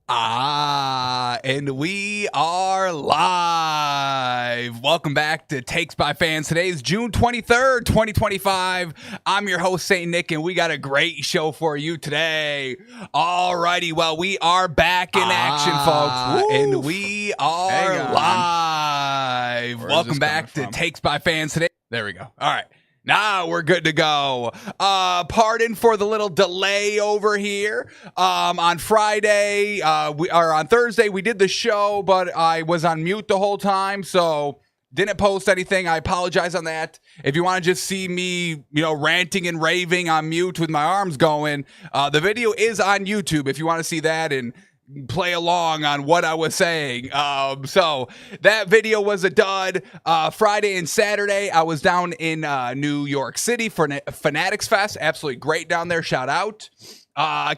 And we are live. Welcome back to Takes by Fans. Today is June 23rd, 2025. I'm your host, St. Nick, and we got a great show for you today. Alrighty, well, we are back in action, folks. And we are live. Welcome back to Takes by Fans today. There we go. All right. Now we're good to go. Pardon for the little delay over here. On Friday, on Thursday, we did the show, but I was on mute the whole time, so didn't post anything. I apologize on that. If you want to just see me, ranting and raving on mute with my arms going, the video is on YouTube if you want to see that and play along on what I was saying. So that video was a dud. Friday and Saturday, I was down in New York City for Fanatics Fest. Absolutely great down there. Shout out.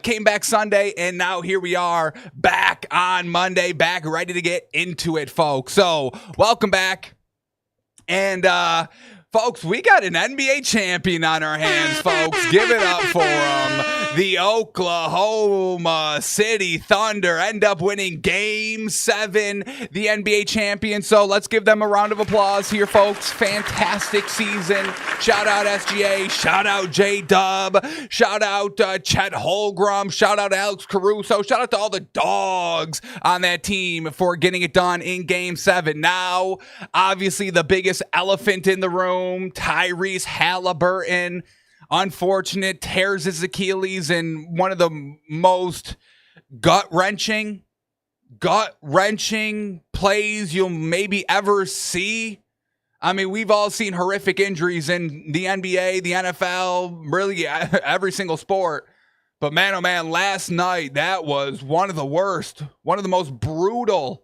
Came back Sunday, and now here we are back on Monday, back ready to get into it, folks. So welcome back. And folks, we got an NBA champion on our hands, folks. Give it up for him. The Oklahoma City Thunder end up winning Game 7, the NBA champion. So let's give them a round of applause here, folks. Fantastic season. Shout out SGA. Shout out J-Dub. Shout out Chet Holmgren. Shout out Alex Caruso. Shout out to all the dogs on that team for getting it done in Game 7. Now, obviously, the biggest elephant in the room, Tyrese Halliburton. Unfortunate, tears his Achilles in one of the most gut-wrenching plays you'll maybe ever see. I mean, we've all seen horrific injuries in the NBA, the NFL, really every single sport. But man, oh man, last night, that was one of the worst, one of the most brutal,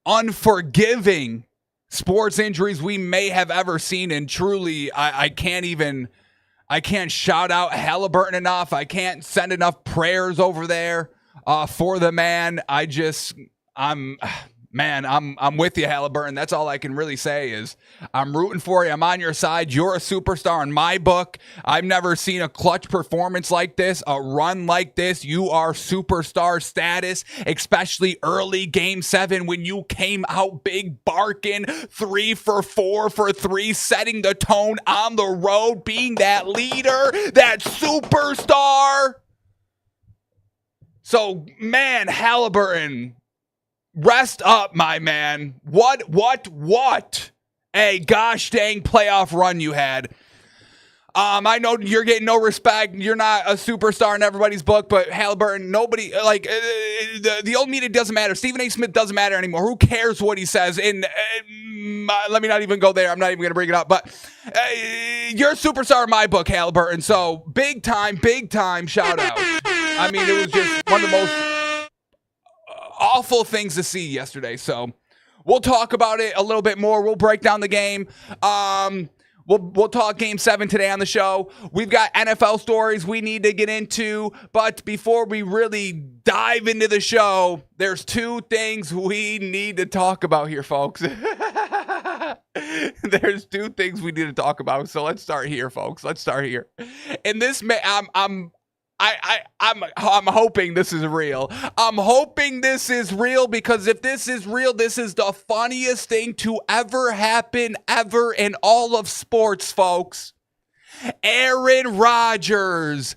unforgiving sports injuries we may have ever seen. And truly, I can't shout out Halliburton enough. I can't send enough prayers over there for the man. I'm with you, Halliburton. That's all I can really say is I'm rooting for you. I'm on your side. You're a superstar in my book. I've never seen a clutch performance like this, a run like this. You are superstar status, especially early Game 7 when you came out big barking 3 for 4 for 3, setting the tone on the road, being that leader, that superstar. So, man, Halliburton, rest up, my man. What a gosh dang playoff run you had. I know you're getting no respect. You're not a superstar in everybody's book, but Halliburton, nobody, the old media doesn't matter. Stephen A. Smith doesn't matter anymore. Who cares what he says? And let me not even go there. I'm not even going to bring it up, but you're a superstar in my book, Halliburton. So big time shout out. I mean, it was just one of the most awful things to see yesterday. So we'll talk about it a little bit more. We'll break down the game. We'll talk Game 7 today on the show. We've got NFL stories we need to get into. But before we really dive into the show, there's 2 things we need to talk about here, folks. There's 2 things we need to talk about. So let's start here, folks. Let's start here. And this I'm hoping this is real. I'm hoping this is real because if this is real, this is the funniest thing to ever happen ever in all of sports, folks. Aaron Rodgers.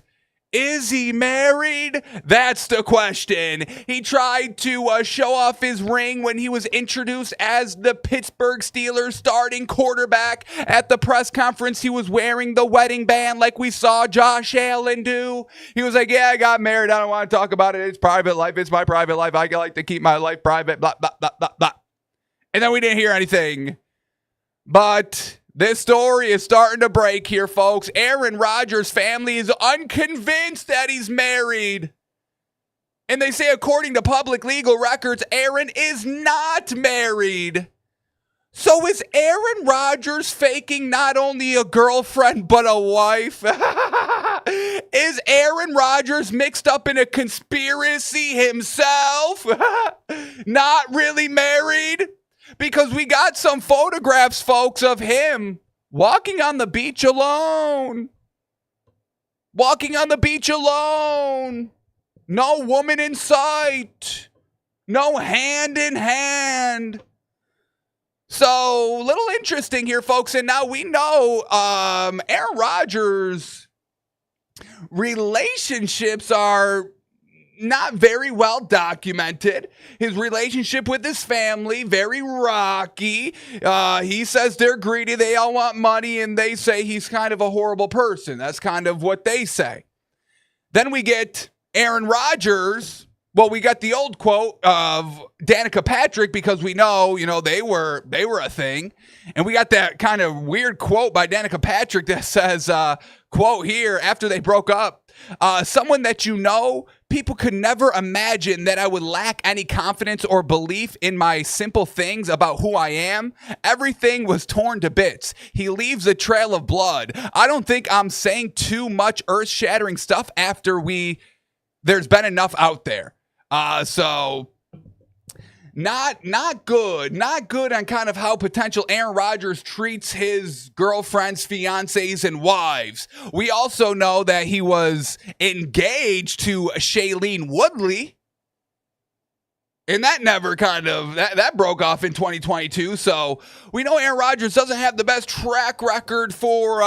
Is he married? That's the question. He tried to show off his ring when he was introduced as the Pittsburgh Steelers starting quarterback at the press conference. He was wearing the wedding band like we saw Josh Allen do. He was like, yeah, I got married. I don't want to talk about it. It's private life. It's my private life. I like to keep my life private, blah, blah, blah, blah, blah. And then we didn't hear anything. But this story is starting to break here, folks. Aaron Rodgers' family is unconvinced that he's married. And they say, according to public legal records, Aaron is not married. So is Aaron Rodgers faking not only a girlfriend, but a wife? Is Aaron Rodgers mixed up in a conspiracy himself? Not really married? Because we got some photographs, folks, of him walking on the beach alone. Walking on the beach alone. No woman in sight. No hand in hand. So, little interesting here, folks. And now we know Aaron Rodgers' relationships are not very well documented. His relationship with his family, very rocky. He says they're greedy, they all want money, and they say he's kind of a horrible person. That's kind of what they say. Then we get Aaron Rodgers. Well, we got the old quote of Danica Patrick because we know, they were a thing. And we got that kind of weird quote by Danica Patrick that says, quote here, after they broke up, someone that people could never imagine that I would lack any confidence or belief in my simple things about who I am. Everything was torn to bits. He leaves a trail of blood. I don't think I'm saying too much earth-shattering stuff after there's been enough out there. So not good on kind of how potential Aaron Rodgers treats his girlfriends, fiancés, and wives. We also know that he was engaged to Shailene Woodley, and that never that broke off in 2022. So we know Aaron Rodgers doesn't have the best track record for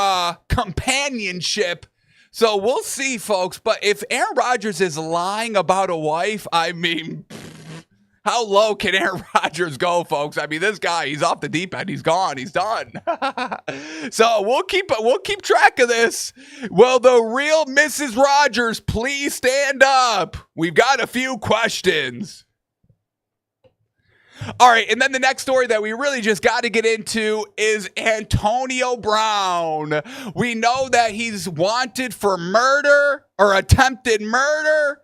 companionship. So we'll see, folks. But if Aaron Rodgers is lying about a wife, I mean, how low can Aaron Rodgers go, folks? I mean, this guy, he's off the deep end. He's gone. He's done. So we'll keep track of this. Will the real Mrs. Rodgers please stand up? We've got a few questions. All right, and then the next story that we really just got to get into is Antonio Brown. We know that he's wanted for murder or attempted murder,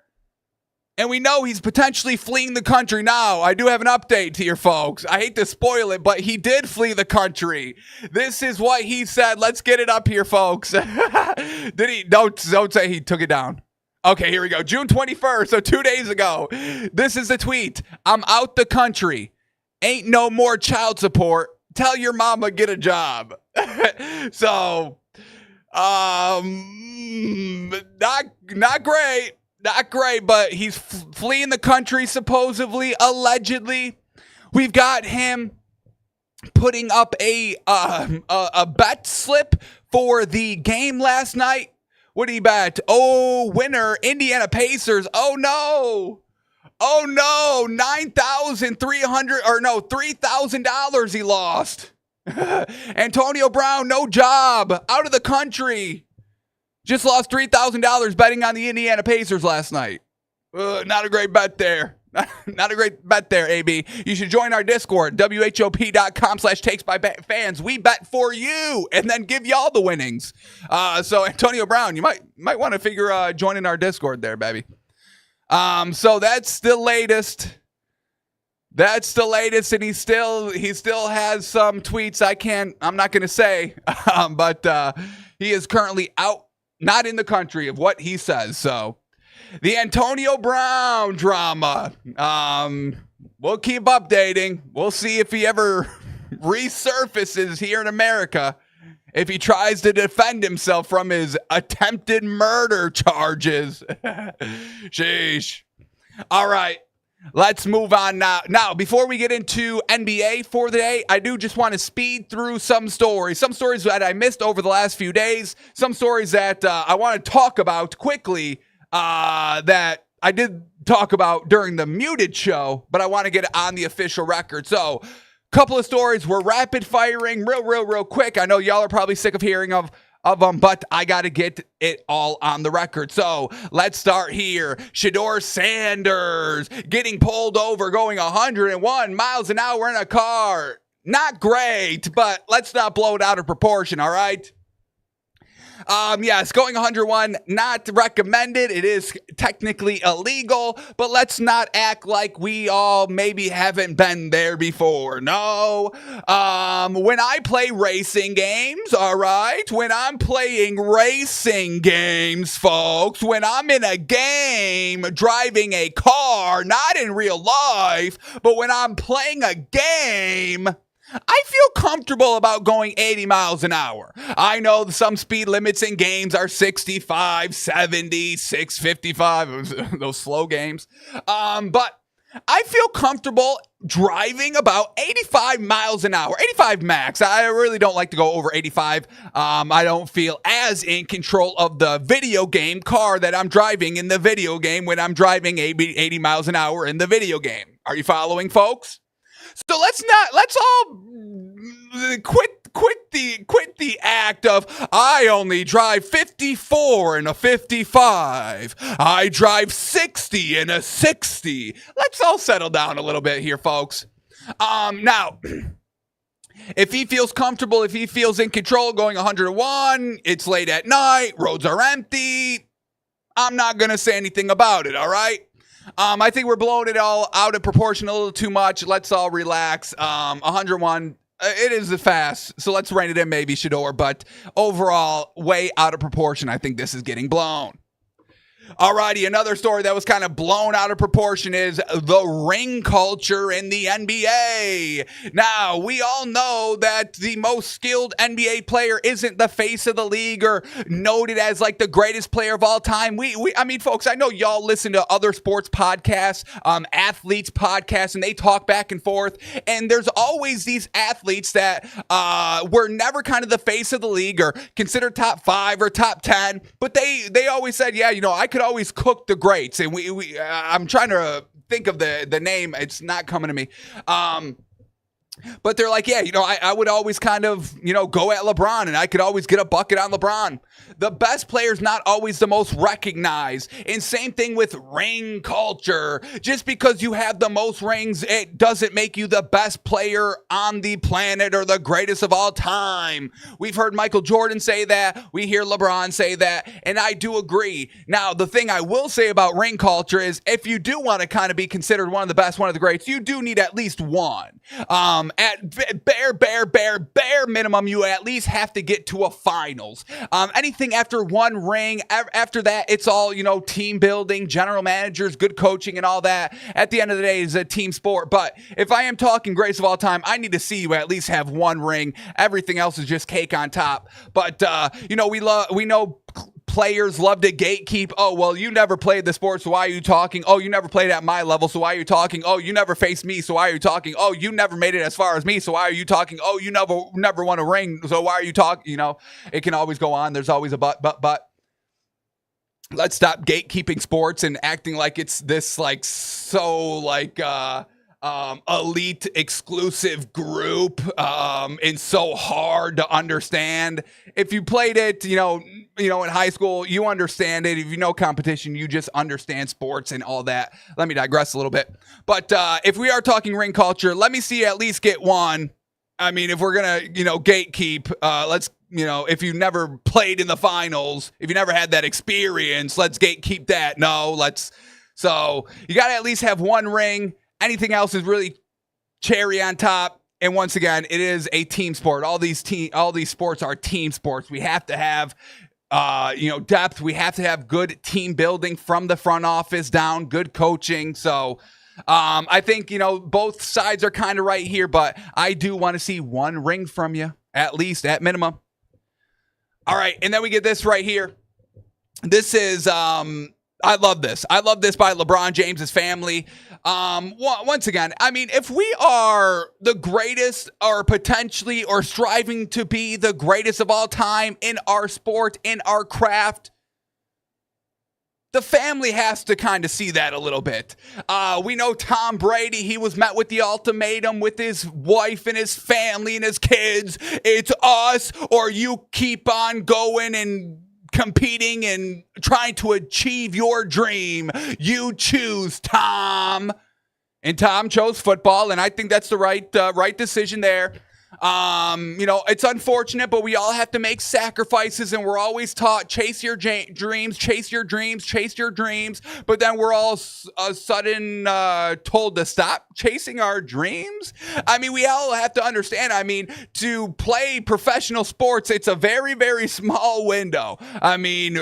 and we know he's potentially fleeing the country. Now, I do have an update to your folks. I hate to spoil it, but he did flee the country. This is what he said. Let's get it up here, folks. Did he? Don't say he took it down. Okay, here we go. June 21st, so 2 days ago. This is the tweet. I'm out the country. Ain't no more child support. Tell your mama get a job. So, not great. Not great, but he's fleeing the country, supposedly, allegedly. We've got him putting up a bet slip for the game last night. What did he bet? Oh, winner, Indiana Pacers. Oh, no. $3,000 he lost. Antonio Brown, no job, out of the country. Just lost $3,000 betting on the Indiana Pacers last night. Not a great bet there. Not a great bet there, AB. You should join our Discord, whop.com/takesbyfans. We bet for you and then give y'all the winnings. So Antonio Brown, you might want to figure joining our Discord there, baby. So that's the latest. That's the latest, and he still has some tweets I'm not gonna say, but he is currently out, not in the country, of what he says. So the Antonio Brown drama. We'll keep updating. We'll see if he ever resurfaces here in America, if he tries to defend himself from his attempted murder charges. Sheesh. All right, let's move on now. Now, before we get into NBA for the day, I do just want to speed through some stories that I missed over the last few days, some stories that I want to talk about quickly that I did talk about during the muted show, but I want to get it on the official record. So, couple of stories we're rapid firing real quick. I know y'all are probably sick of hearing of them, but I got to get it all on the record. So let's start here. Shedeur Sanders getting pulled over going 101 miles an hour in a car. Not great, but let's not blow it out of proportion, all right? Yes, going 101, not recommended. It is technically illegal, but let's not act like we all maybe haven't been there before. No. When I play racing games, all right? When I'm playing racing games, folks, when I'm in a game driving a car, not in real life, but when I'm playing a game, I feel comfortable about going 80 miles an hour. I know some speed limits in games are 65, 70, 655, those slow games. But I feel comfortable driving about 85 miles an hour, 85 max. I really don't like to go over 85. I don't feel as in control of the video game car that I'm driving in the video game when I'm driving 80 miles an hour in the video game. Are you following, folks? So let's all quit the act of I only drive 54 in a 55. I drive 60 in a 60. Let's all settle down a little bit here, folks. Now, if he feels comfortable, if he feels in control going 101, it's late at night, roads are empty, I'm not going to say anything about it, all right? I think we're blowing it all out of proportion a little too much. Let's all relax. 101, it is fast, so let's rein it in maybe, Shador. But overall, way out of proportion. I think this is getting blown. Alrighty, another story that was kind of blown out of proportion is the ring culture in the NBA. Now, we all know that the most skilled NBA player isn't the face of the league or noted as like the greatest player of all time. I mean, folks, I know y'all listen to other sports podcasts, athletes podcasts, and they talk back and forth. And there's always these athletes that were never kind of the face of the league or considered top 5 or top 10, but they always said, yeah, I could always cook the greats. And I'm trying to think of the name. It's not coming to me. But they're like, yeah, I would always kind of, go at LeBron, and I could always get a bucket on LeBron. The best player's not always the most recognized. And same thing with ring culture. Just because you have the most rings, it doesn't make you the best player on the planet or the greatest of all time. We've heard Michael Jordan say that. We hear LeBron say that. And I do agree. Now, the thing I will say about ring culture is if you do want to kind of be considered one of the best, one of the greats, you do need at least one. At bare minimum, you at least have to get to a finals. Anything after one ring, after that, it's all, team building, general managers, good coaching, and all that. At the end of the day, it's a team sport. But if I am talking greats of all time, I need to see you at least have one ring. Everything else is just cake on top. But, we know players love to gatekeep. Oh, well, you never played the sport, so why are you talking? Oh, you never played at my level, so why are you talking? Oh, you never faced me, so why are you talking? Oh, you never made it as far as me, so why are you talking? Oh, you never won a ring, so why are you talking? It can always go on. There's always a but. Let's stop gatekeeping sports and acting like it's this elite exclusive group and so hard to understand. If you played it, in high school, you understand it. If you know competition, you just understand sports and all that. Let me digress a little bit. But if we are talking ring culture, let me see you at least get one. I mean, if we're going to, gatekeep, let's, if you never played in the finals, if you never had that experience, let's gatekeep that. So you got to at least have one ring. Anything else is really cherry on top. And once again, it is a team sport. All these sports are team sports. We have to have depth. We have to have good team building from the front office down, good coaching. So I think, both sides are kind of right here, but I do want to see one ring from you, at least, at minimum. All right, and then we get this right here. This is, I love this. I love this by LeBron James's family. Once again, I mean, if we are the greatest or potentially or striving to be the greatest of all time in our sport, in our craft, the family has to kind of see that a little bit. We know Tom Brady, he was met with the ultimatum with his wife and his family and his kids. It's us or you keep on going and competing and trying to achieve your dream. You choose, Tom. And Tom chose football, and I think that's the right decision there. It's unfortunate, but we all have to make sacrifices, and we're always taught chase your dreams, chase your dreams, chase your dreams. But then we're all sudden told to stop chasing our dreams. I mean, we all have to understand. I mean, to play professional sports, it's a very, very small window. I mean,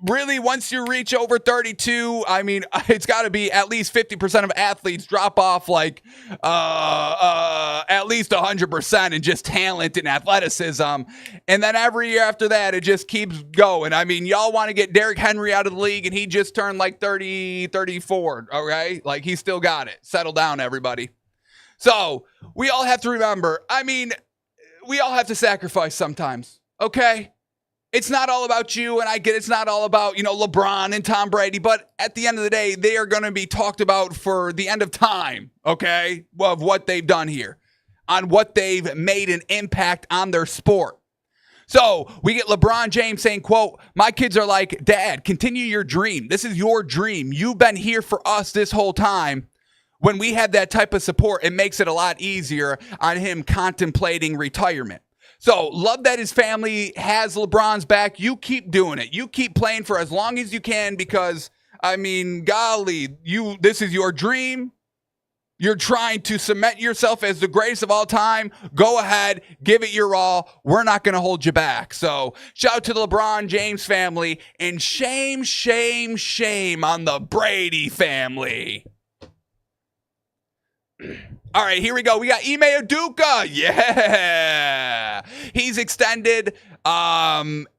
really, once you reach over 32, I mean, it's got to be at least 50% of athletes drop off like at least 100% in just talent and athleticism. And then every year after that, it just keeps going. I mean, y'all want to get Derrick Henry out of the league, and he just turned like 30, 34, okay? Like, he still got it. Settle down, everybody. So we all have to remember, I mean, we all have to sacrifice sometimes, okay? It's not all about you, and I get it's not all about, LeBron and Tom Brady, but at the end of the day, they are going to be talked about for the end of time, okay, of what they've done here, on what they've made an impact on their sport. So we get LeBron James saying, quote, "My kids are like, Dad, continue your dream. This is your dream. You've been here for us this whole time." When we have that type of support, it makes it a lot easier on him contemplating retirement. So love that his family has LeBron's back. You keep doing it. You keep playing for as long as you can because, I mean, golly, this is your dream. You're trying to cement yourself as the greatest of all time. Go ahead, give it your all. We're not going to hold you back. So shout out to the LeBron James family, and shame, shame, shame on the Brady family. All right, here we go. We got Ime Udoka. Yeah. He's extended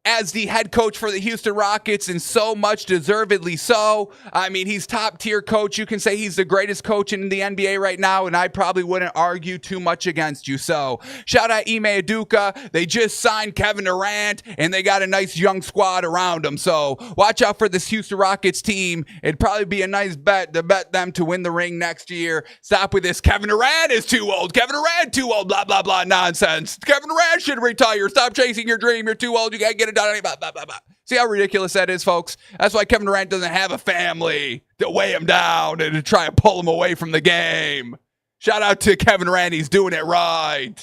as the head coach for the Houston Rockets, and so much deservedly so. I mean, he's top tier coach. You can say he's the greatest coach in the NBA right now, and I probably wouldn't argue too much against you. So shout out Ime Udoka. They just signed Kevin Durant, and they got a nice young squad around them. So watch out for this Houston Rockets team. It'd probably be a nice bet to bet them to win the ring next year. Stop with this Kevin Durant is too old. Kevin Durant too old. Blah, blah, blah nonsense. Kevin Durant should retire. Stop chasing your dream. You're too old. You got to get it done. Blah, blah, blah, blah. See how ridiculous that is, folks? That's why Kevin Durant doesn't have a family to weigh him down and to try and pull him away from the game. Shout out to Kevin Durant. He's doing it right.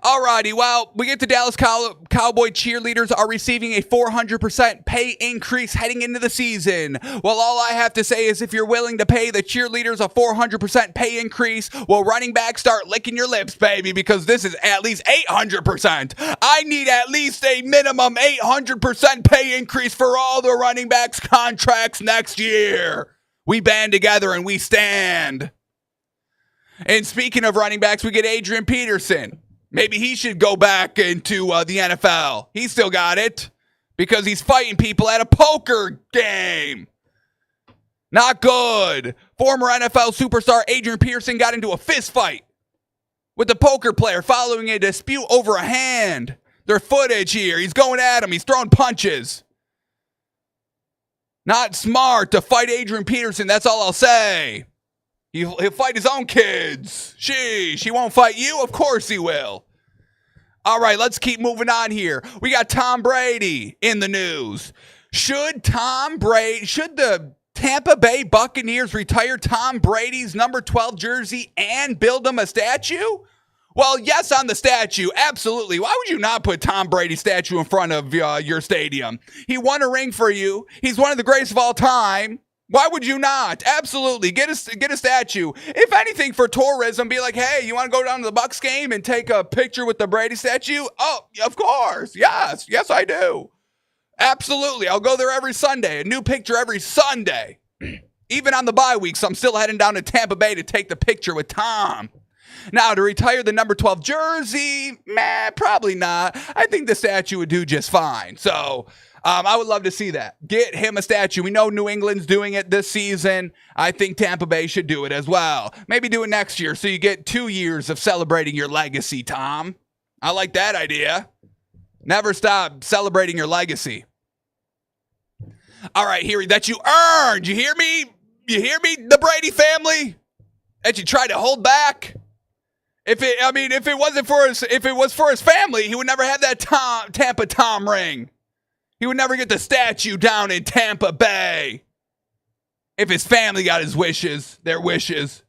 Alrighty, well, we get the Dallas Cowboy cheerleaders are receiving a 400% pay increase heading into the season. Well, all I have to say is if you're willing to pay the cheerleaders a 400% pay increase, well, running backs start licking your lips, baby, because this is at least 800%. I need at least a minimum 800% pay increase for all the running backs' contracts next year. We band together and we stand. And speaking of running backs, we get Adrian Peterson. Maybe he should go back into the NFL. He still got it because he's fighting people at a poker game. Not good. Former NFL superstar Adrian Peterson got into a fist fight with a poker player following a dispute over a hand. There's footage here. He's going at him. He's throwing punches. Not smart to fight Adrian Peterson. That's all I'll say. He'll fight his own kids. She won't fight you? Of course he will. All right, let's keep moving on here. We got Tom Brady in the news. Should the Tampa Bay Buccaneers retire Tom Brady's number 12 jersey and build him a statue? Well, yes, on the statue, absolutely. Why would you not put Tom Brady's statue in front of your stadium? He won a ring for you. He's one of the greatest of all time. Why would you not? Absolutely. Get a statue. If anything, for tourism, be like, hey, you want to go down to the Bucs game and take a picture with the Brady statue? Oh, of course. Yes. Yes, I do. Absolutely. I'll go there every Sunday. A new picture every Sunday. Even on the bye weeks, I'm still heading down to Tampa Bay to take the picture with Tom. Now, to retire the number 12 jersey, probably not. I think the statue would do just fine. So I would love to see that. Get him a statue. We know New England's doing it this season. I think Tampa Bay should do it as well. Maybe do it next year so you get 2 years of celebrating your legacy, Tom. I like that idea. Never stop celebrating your legacy. All right, here that you earned. You hear me? You hear me, the Brady family? That you tried to hold back? If it was for his family, he would never have that Tampa Tom ring. He would never get the statue down in Tampa Bay. If his family got his wishes, their wishes.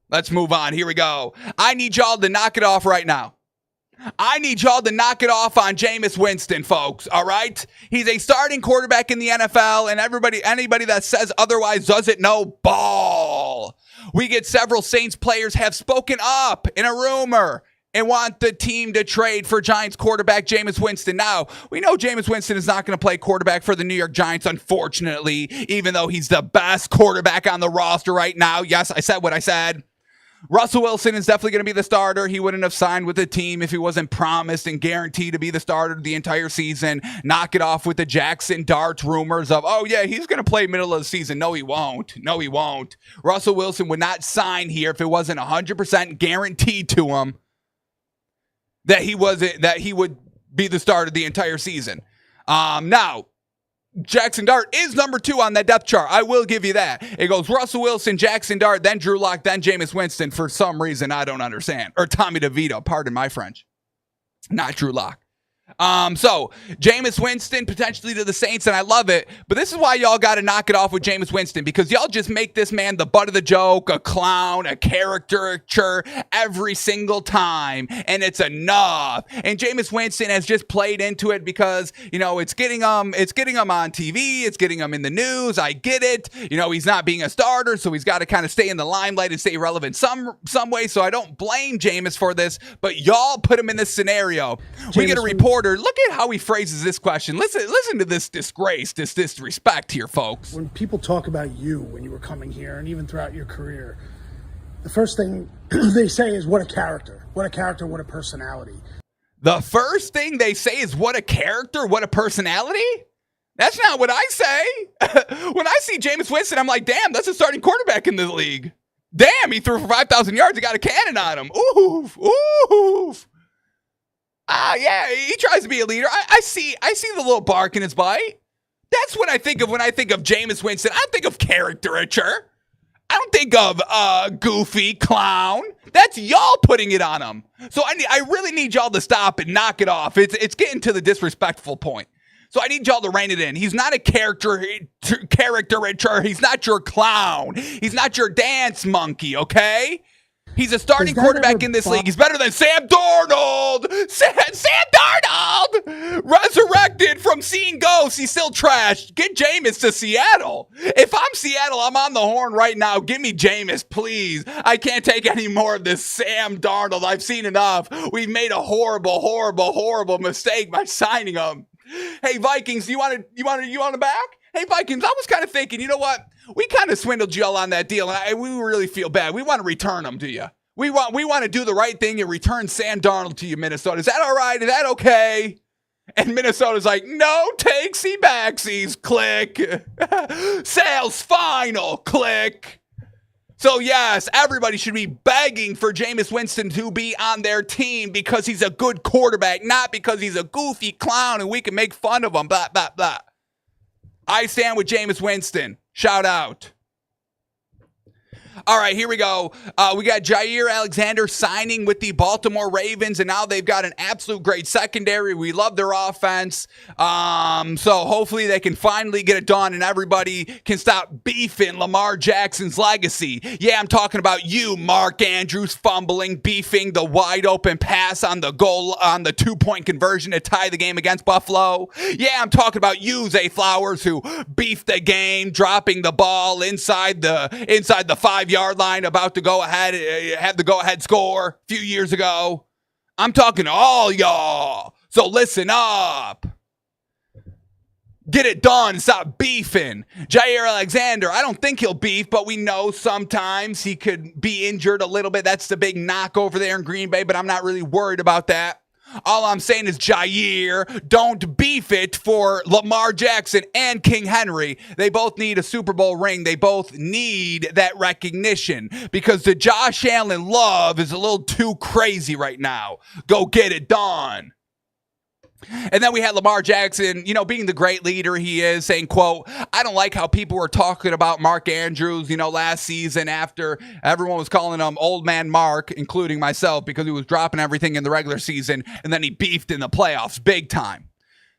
Let's move on. Here we go. I need y'all to knock it off right now. I need y'all to knock it off on Jameis Winston, folks, all right? He's a starting quarterback in the NFL, and anybody that says otherwise doesn't know ball. We get several Saints players have spoken up in a rumor and want the team to trade for Giants quarterback Jameis Winston. Now, we know Jameis Winston is not going to play quarterback for the New York Giants, unfortunately, even though he's the best quarterback on the roster right now. Yes, I said what I said. Russell Wilson is definitely going to be the starter. He wouldn't have signed with the team if he wasn't promised and guaranteed to be the starter the entire season. Knock it off with the Jackson Dart rumors of, oh yeah, he's going to play middle of the season. No, he won't. No, he won't. Russell Wilson would not sign here if it wasn't 100% guaranteed to him that he would be the starter the entire season. Now, Jackson Dart is number 2 on that depth chart. I will give you that. It goes Russell Wilson, Jackson Dart, then Drew Lock, then Jameis Winston for some reason I don't understand. Or Tommy DeVito, pardon my French. Not Drew Lock. So Jameis Winston potentially to the Saints, and I love it. But this is why y'all got to knock it off with Jameis Winston, because y'all just make this man the butt of the joke, a clown, a caricature every single time, and it's enough. And Jameis Winston has just played into it because it's getting him on TV, it's getting him in the news. I get it. He's not being a starter, so he's got to kind of stay in the limelight and stay relevant some way. So I don't blame Jameis for this, but y'all put him in this scenario. We get a report. Look at how he phrases this question. Listen to this disgrace, this disrespect here, folks. When people talk about you when you were coming here and even throughout your career, the first thing they say is what a character, what a personality. The first thing they say is what a character, what a personality? That's not what I say. When I see Jameis Winston, I'm like, damn, that's a starting quarterback in the league. Damn, he threw for 5,000 yards. He got a cannon on him. Oof, oof. Yeah, he tries to be a leader. I see the little bark in his bite. That's what I think of when I think of Jameis Winston. I don't think of caricature. I don't think of goofy clown. That's y'all putting it on him. So I really need y'all to stop and knock it off. It's getting to the disrespectful point. So I need y'all to rein it in. He's not a caricature. He's not your clown. He's not your dance monkey, okay? He's a starting quarterback in this league. He's better than Sam Darnold. Sam Darnold! Resurrected from seeing ghosts. He's still trash. Get Jameis to Seattle. If I'm Seattle, I'm on the horn right now. Give me Jameis, please. I can't take any more of this Sam Darnold. I've seen enough. We've made a horrible, horrible, horrible mistake by signing him. Hey, Vikings, you want him back? Hey, Vikings, I was kind of thinking, you know what? We kind of swindled y'all on that deal, and we really feel bad. We want to return them to you. We want to do the right thing and return Sam Darnold to you, Minnesota. Is that all right? Is that okay? And Minnesota's like, no takesy backsies, click. Sales final, click. So yes, everybody should be begging for Jameis Winston to be on their team because he's a good quarterback, not because he's a goofy clown and we can make fun of him, blah, blah, blah. I stand with Jameis Winston. Shout out. All right, here we go. We got Jair Alexander signing with the Baltimore Ravens, and now they've got an absolute great secondary. We love their offense. So hopefully they can finally get it done, and everybody can stop beefing Lamar Jackson's legacy. Yeah, I'm talking about you, Mark Andrews, fumbling, beefing the wide open pass on the goal, on the 2-point conversion to tie the game against Buffalo. Yeah, I'm talking about you, Zay Flowers, who beefed the game, dropping the ball inside the 5-yard line, about to go ahead, had the go-ahead score a few years ago. I'm talking to all y'all. So listen up. Get it done and stop beefing. Jair Alexander, I don't think he'll beef, but we know sometimes he could be injured a little bit. That's the big knock over there in Green Bay, but I'm not really worried about that. All I'm saying is, Jair, don't beef it for Lamar Jackson and King Henry. They both need a Super Bowl ring. They both need that recognition because the Josh Allen love is a little too crazy right now. Go get it done. And then we had Lamar Jackson, being the great leader he is, saying, quote, I don't like how people were talking about Mark Andrews, last season after everyone was calling him Old Man Mark, including myself, because he was dropping everything in the regular season, and then he beefed in the playoffs big time.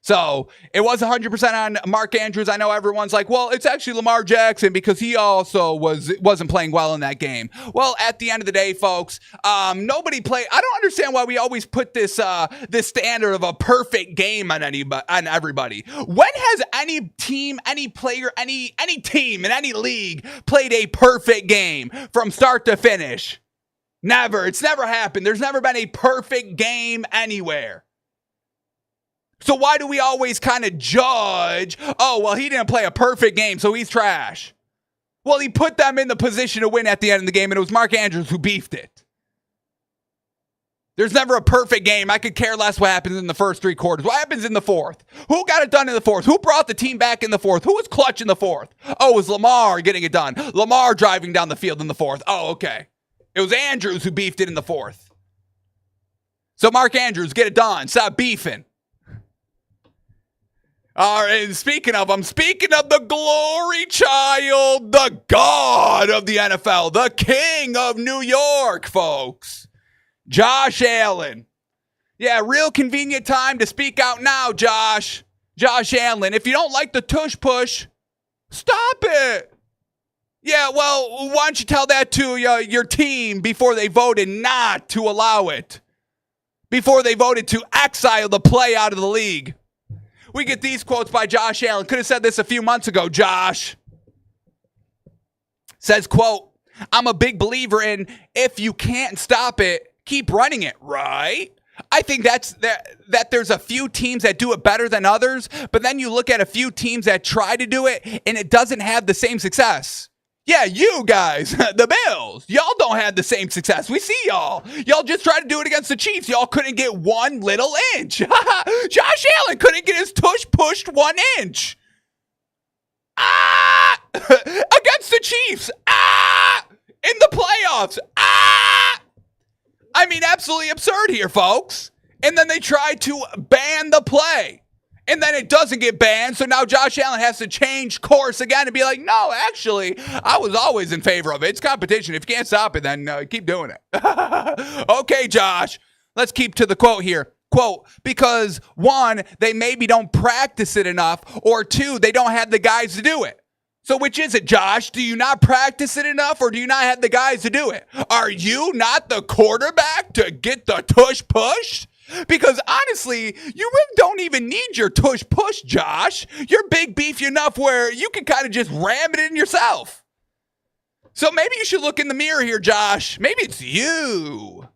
So it was 100% on Mark Andrews. I know everyone's like, well, it's actually Lamar Jackson because he also wasn't playing well in that game. Well, at the end of the day, folks, nobody played. I don't understand why we always put this standard of a perfect game on everybody. When has any team, any player, any team in any league played a perfect game from start to finish? Never. It's never happened. There's never been a perfect game anywhere. So why do we always kind of judge, oh, well, he didn't play a perfect game, so he's trash? Well, he put them in the position to win at the end of the game, and it was Mark Andrews who beefed it. There's never a perfect game. I could care less what happens in the first three quarters. What happens in the fourth? Who got it done in the fourth? Who brought the team back in the fourth? Who was clutch in the fourth? Oh, it was Lamar getting it done. Lamar driving down the field in the fourth. Oh, okay. It was Andrews who beefed it in the fourth. So Mark Andrews, get it done. Stop beefing. All right, and speaking of the glory child, the god of the NFL, the king of New York, folks. Josh Allen. Yeah, real convenient time to speak out now, Josh. Josh Allen, if you don't like the tush push, stop it. Yeah, well, why don't you tell that to your team before they voted not to allow it? Before they voted to exile the play out of the league. We get these quotes by Josh Allen. Could have said this a few months ago, Josh. Says, quote, I'm a big believer in if you can't stop it, keep running it, right? I think that there's a few teams that do it better than others, but then you look at a few teams that try to do it, and it doesn't have the same success. Yeah, you guys, the Bills, y'all don't have the same success. We see y'all. Y'all just tried to do it against the Chiefs. Y'all couldn't get 1 little inch. Josh Allen couldn't get his tush pushed 1 inch. Against the Chiefs. In the playoffs. I mean, absolutely absurd here, folks. And then they tried to ban the play. And then it doesn't get banned, so now Josh Allen has to change course again and be like, no, actually, I was always in favor of it. It's competition. If you can't stop it, then keep doing it. Okay, Josh, let's keep to the quote here. Quote, because 1, they maybe don't practice it enough, or 2, they don't have the guys to do it. So which is it, Josh? Do you not practice it enough, or do you not have the guys to do it? Are you not the quarterback to get the tush pushed? Because honestly, you really don't even need your tush push, Josh. You're big beefy enough where you can kind of just ram it in yourself. So maybe you should look in the mirror here, Josh. Maybe it's you.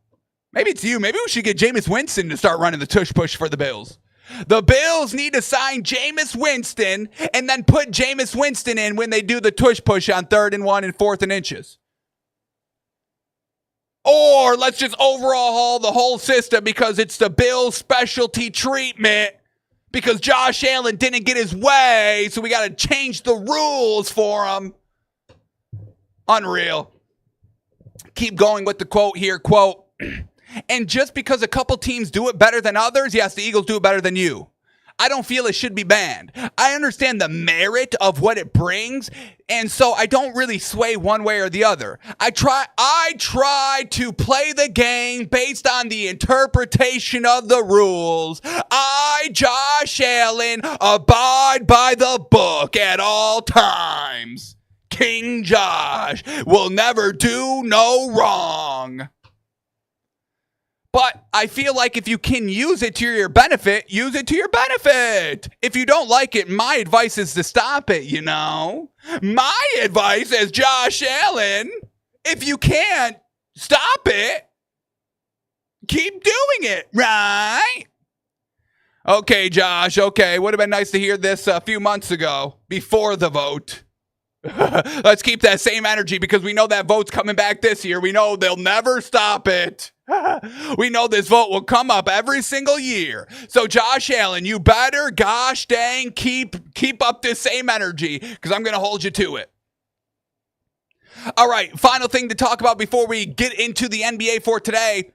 Maybe we should get Jameis Winston to start running the tush push for the Bills. The Bills need to sign Jameis Winston and then put Jameis Winston in when they do the tush push on 3rd and 1 and 4th and inches. Or let's just overhaul the whole system because it's the Bills' specialty treatment because Josh Allen didn't get his way, so we got to change the rules for him. Unreal. Keep going with the quote here, quote, and just because a couple teams do it better than others, yes, the Eagles do it better than you. I don't feel it should be banned. I understand the merit of what it brings, and so I don't really sway one way or the other. I try to play the game based on the interpretation of the rules. I, Josh Allen, abide by the book at all times. King Josh will never do no wrong. But I feel like if you can use it to your benefit, use it to your benefit. If you don't like it, my advice is to stop it, you know? My advice as Josh Allen, if you can't stop it, keep doing it, right? Okay, Josh, okay. Would have been nice to hear this a few months ago, before the vote. Let's keep that same energy because we know that vote's coming back this year. We know they'll never stop it. We know this vote will come up every single year. So Josh Allen, you better gosh dang keep up this same energy because I'm going to hold you to it. All right, final thing to talk about before we get into the NBA for today.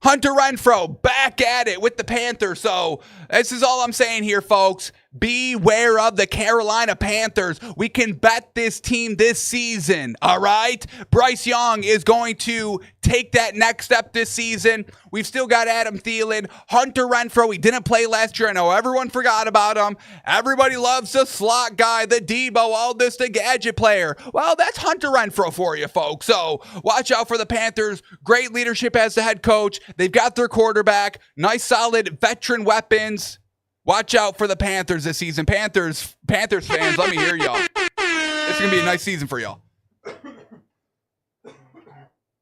Hunter Renfrow back at it with the Panthers. So this is all I'm saying here, folks. Beware of the Carolina Panthers. We can bet this team this season, all right? Bryce Young is going to take that next step this season. We've still got Adam Thielen. Hunter Renfrow, he didn't play last year. I know everyone forgot about him. Everybody loves the slot guy, the Debo, all this, the gadget player. Well, that's Hunter Renfrow for you, folks. So watch out for the Panthers. Great leadership as the head coach. They've got their quarterback. Nice, solid veteran weapons. Watch out for the Panthers this season. Panthers fans, let me hear y'all. It's going to be a nice season for y'all.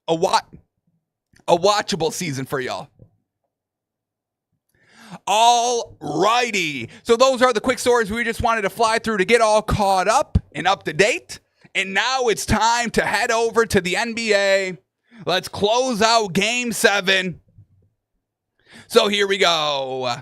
A what? a watchable season for y'all. All righty. So those are the quick stories we just wanted to fly through to get all caught up and up to date. And now it's time to head over to the NBA. Let's close out Game 7. So here we go.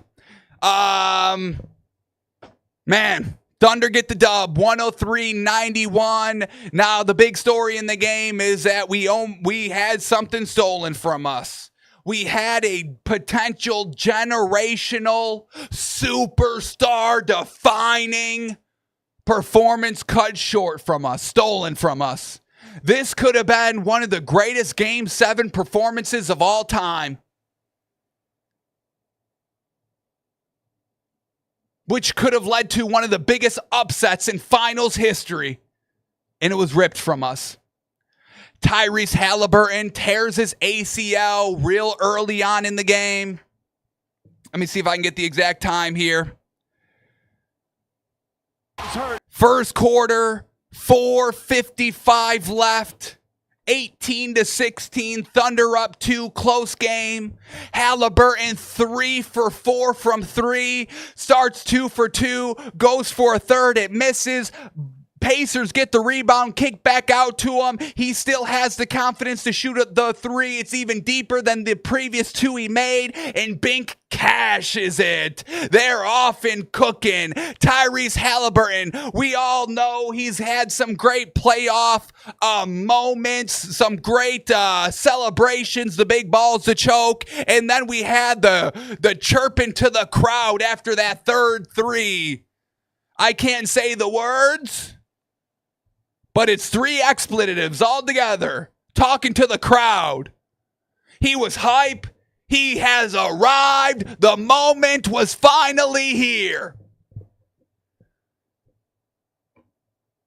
Man, Thunder get the dub, 103-91. Now the big story in the game is that we had something stolen from us. We had a potential generational superstar defining performance cut short from us, stolen from us. This could have been one of the greatest Game 7 performances of all time, which could have led to one of the biggest upsets in finals history, and it was ripped from us. Tyrese Halliburton tears his ACL real early on in the game. Let me see if I can get the exact time here. First quarter, 4:55 left. 18-16, Thunder up 2, close game. Halliburton 3 for 4 from 3, starts 2 for 2, goes for a third, it misses. Pacers get the rebound, kick back out to him. He still has the confidence to shoot the 3. It's even deeper than the previous 2 he made, and Bink cashes it. They're off and cooking. Tyrese Halliburton, we all know he's had some great playoff moments, some great celebrations, the big balls to choke, and then we had the chirping to the crowd after that third 3. I can't say the words, but it's 3 expletives all together, talking to the crowd. He was hype. He has arrived. The moment was finally here.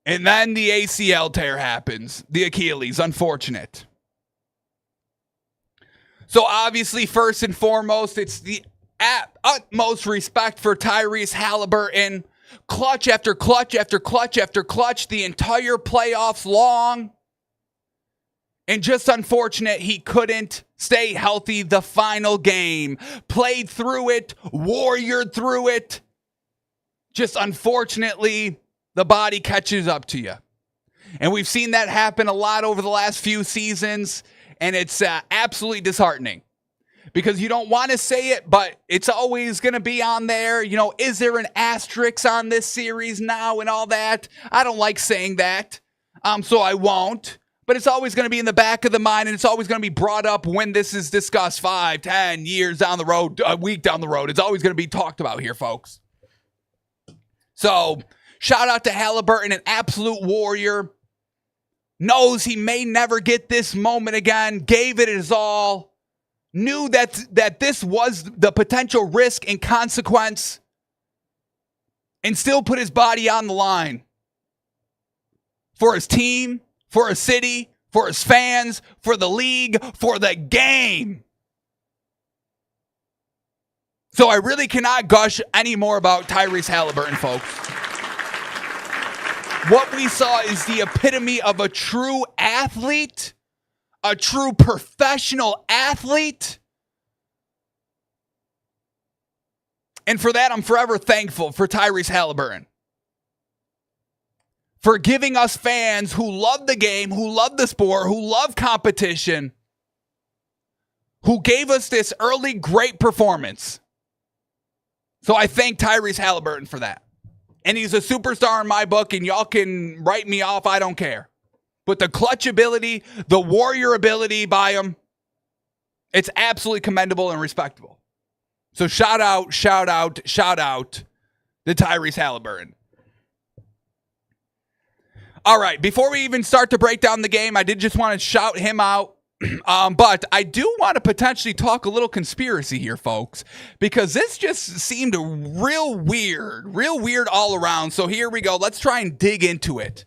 And then the ACL tear happens. The Achilles, unfortunate. So obviously, first and foremost, it's the utmost respect for Tyrese Halliburton. Clutch after clutch after clutch after clutch the entire playoffs long. And just unfortunate he couldn't stay healthy the final game. Played through it, warriored through it. Just unfortunately, the body catches up to you. And we've seen that happen a lot over the last few seasons, and it's absolutely disheartening. Because you don't want to say it, but it's always going to be on there. You know, is there an asterisk on this series now and all that? I don't like saying that, so I won't. But it's always going to be in the back of the mind, and it's always going to be brought up when this is discussed 5, 10 years down the road, a week down the road. It's always going to be talked about here, folks. So, shout out to Halliburton, an absolute warrior. Knows he may never get this moment again. Gave it his all. Knew that this was the potential risk and consequence, and still put his body on the line for his team, for his city, for his fans, for the league, for the game. So I really cannot gush any more about Tyrese Halliburton, folks. What we saw is the epitome of a true athlete, a true professional athlete. And for that, I'm forever thankful for Tyrese Halliburton. For giving us fans who love the game, who love the sport, who love competition, who gave us this early great performance. So I thank Tyrese Halliburton for that. And he's a superstar in my book, and y'all can write me off, I don't care. But the clutch ability, the warrior ability by him, it's absolutely commendable and respectable. So shout out to Tyrese Halliburton. All right, before we even start to break down the game, I did just want to shout him out. But I do want to potentially talk a little conspiracy here, folks, because this just seemed real weird all around. So here we go. Let's try and dig into it.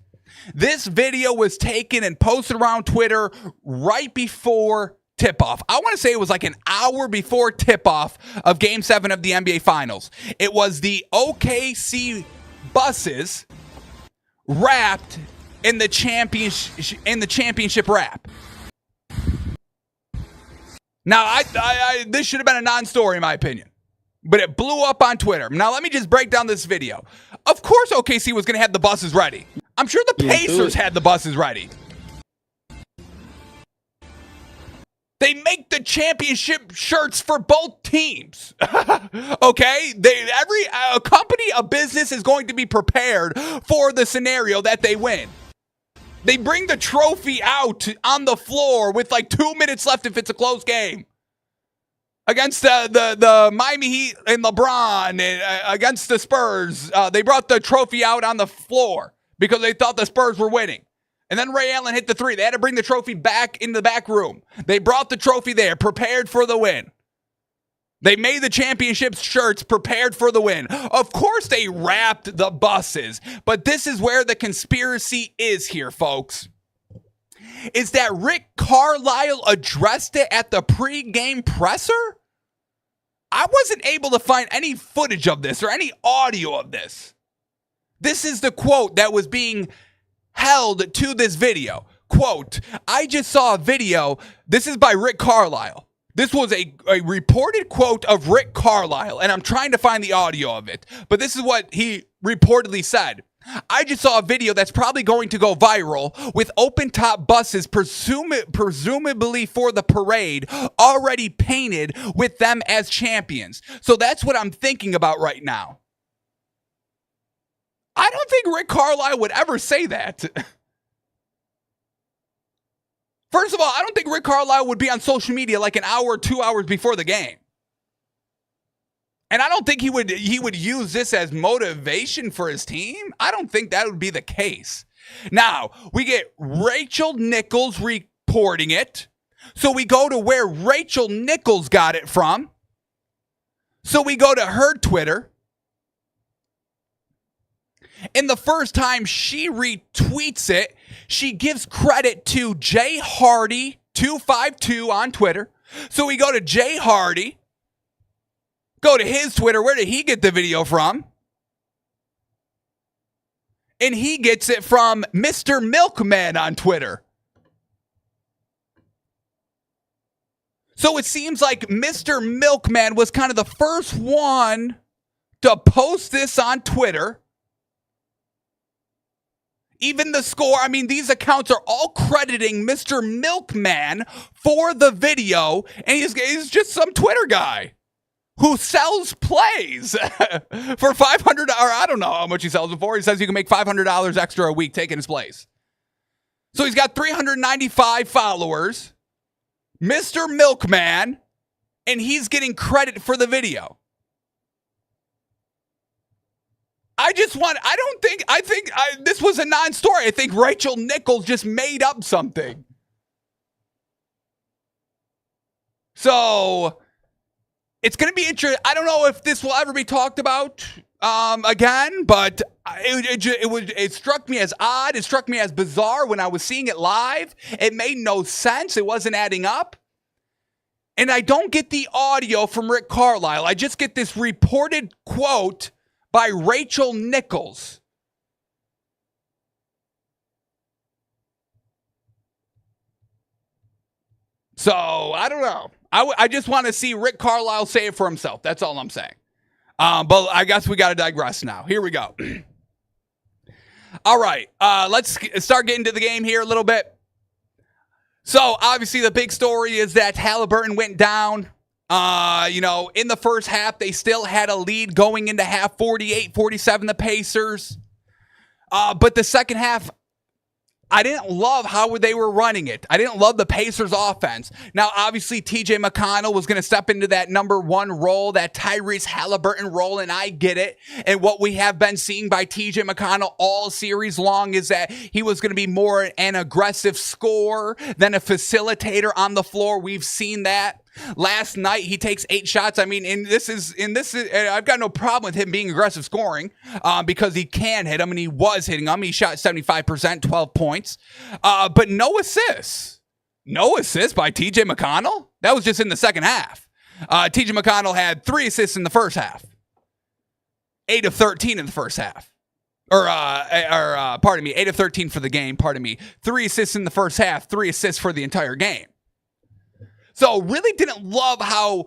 This video was taken and posted around Twitter right before tip-off. I want to say it was like an hour before tip-off of Game 7 of the NBA Finals. It was the OKC buses wrapped in the championship wrap. Now, this should have been a non-story in my opinion, but it blew up on Twitter. Now, let me just break down this video. Of course, OKC was going to have the buses ready. I'm sure the Pacers had the buses ready. They make the championship shirts for both teams. Okay? Every company, a business is going to be prepared for the scenario that they win. They bring the trophy out on the floor with like 2 minutes left if it's a close game. Against the Miami Heat and LeBron and against the Spurs, they brought the trophy out on the floor because they thought the Spurs were winning. And then Ray Allen hit the three. They had to bring the trophy back into the back room. They brought the trophy there, prepared for the win. They made the championship shirts prepared for the win. Of course they wrapped the buses, but this is where the conspiracy is here, folks. Is that Rick Carlisle addressed it at the pregame presser? I wasn't able to find any footage of this or any audio of this. This is the quote that was being held to this video. Quote, I just saw a video. This is by Rick Carlisle. This was a reported quote of Rick Carlisle, and I'm trying to find the audio of it. But this is what he reportedly said. I just saw a video that's probably going to go viral with open-top buses, presumably for the parade, already painted with them as champions. So that's what I'm thinking about right now. I don't think Rick Carlisle would ever say that. First of all, I don't think Rick Carlisle would be on social media like an hour or 2 hours before the game. And I don't think he would use this as motivation for his team. I don't think that would be the case. Now, we get Rachel Nichols reporting it. So we go to where Rachel Nichols got it from. So we go to her Twitter. And the first time she retweets it, she gives credit to Jay Hardy 252 on Twitter. So we go to Jay Hardy. Go to his Twitter. Where did he get the video from? And he gets it from Mr. Milkman on Twitter. So it seems like Mr. Milkman was kind of the first one to post this on Twitter. Even the score, I mean, these accounts are all crediting Mr. Milkman for the video, and he's just some Twitter guy who sells plays for $500, or I don't know how much he sells it for. He says you can make $500 extra a week taking his plays. So he's got 395 followers, Mr. Milkman, and he's getting credit for the video. I think this was a non-story. I think Rachel Nichols just made up something. So it's going to be interesting. I don't know if this will ever be talked about again, but it struck me as odd. It struck me as bizarre when I was seeing it live. It made no sense. It wasn't adding up. And I don't get the audio from Rick Carlisle. I just get this reported quote by Rachel Nichols. So, I don't know. I just want to see Rick Carlisle say it for himself. That's all I'm saying. But I guess we got to digress now. Here we go. All right. Let's start getting to the game here a little bit. So, obviously, the big story is that Halliburton went down. In the first half, they still had a lead going into half 48-47, the Pacers. But the second half, I didn't love how they were running it. I didn't love the Pacers offense. Now, obviously, TJ McConnell was going to step into that number one role, that Tyrese Halliburton role, and I get it. And what we have been seeing by TJ McConnell all series long is that he was going to be more an aggressive scorer than a facilitator on the floor. We've seen that. Last night, he takes 8 shots. I mean, I've got no problem with him being aggressive scoring because he can hit them, and he was hitting them. He shot 75%, 12 points. But no assists. No assists by TJ McConnell? That was just in the second half. TJ McConnell had 3 assists in the first half. 8 of 13 in the first half. Pardon me, 8 of 13 for the game, 3 assists in the first half, 3 assists for the entire game. So really didn't love how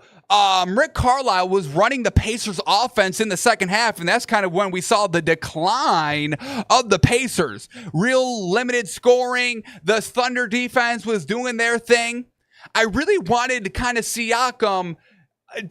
Rick Carlisle was running the Pacers offense in the second half, and that's kind of when we saw the decline of the Pacers. Real limited scoring. The Thunder defense was doing their thing. I really wanted kind of Siakam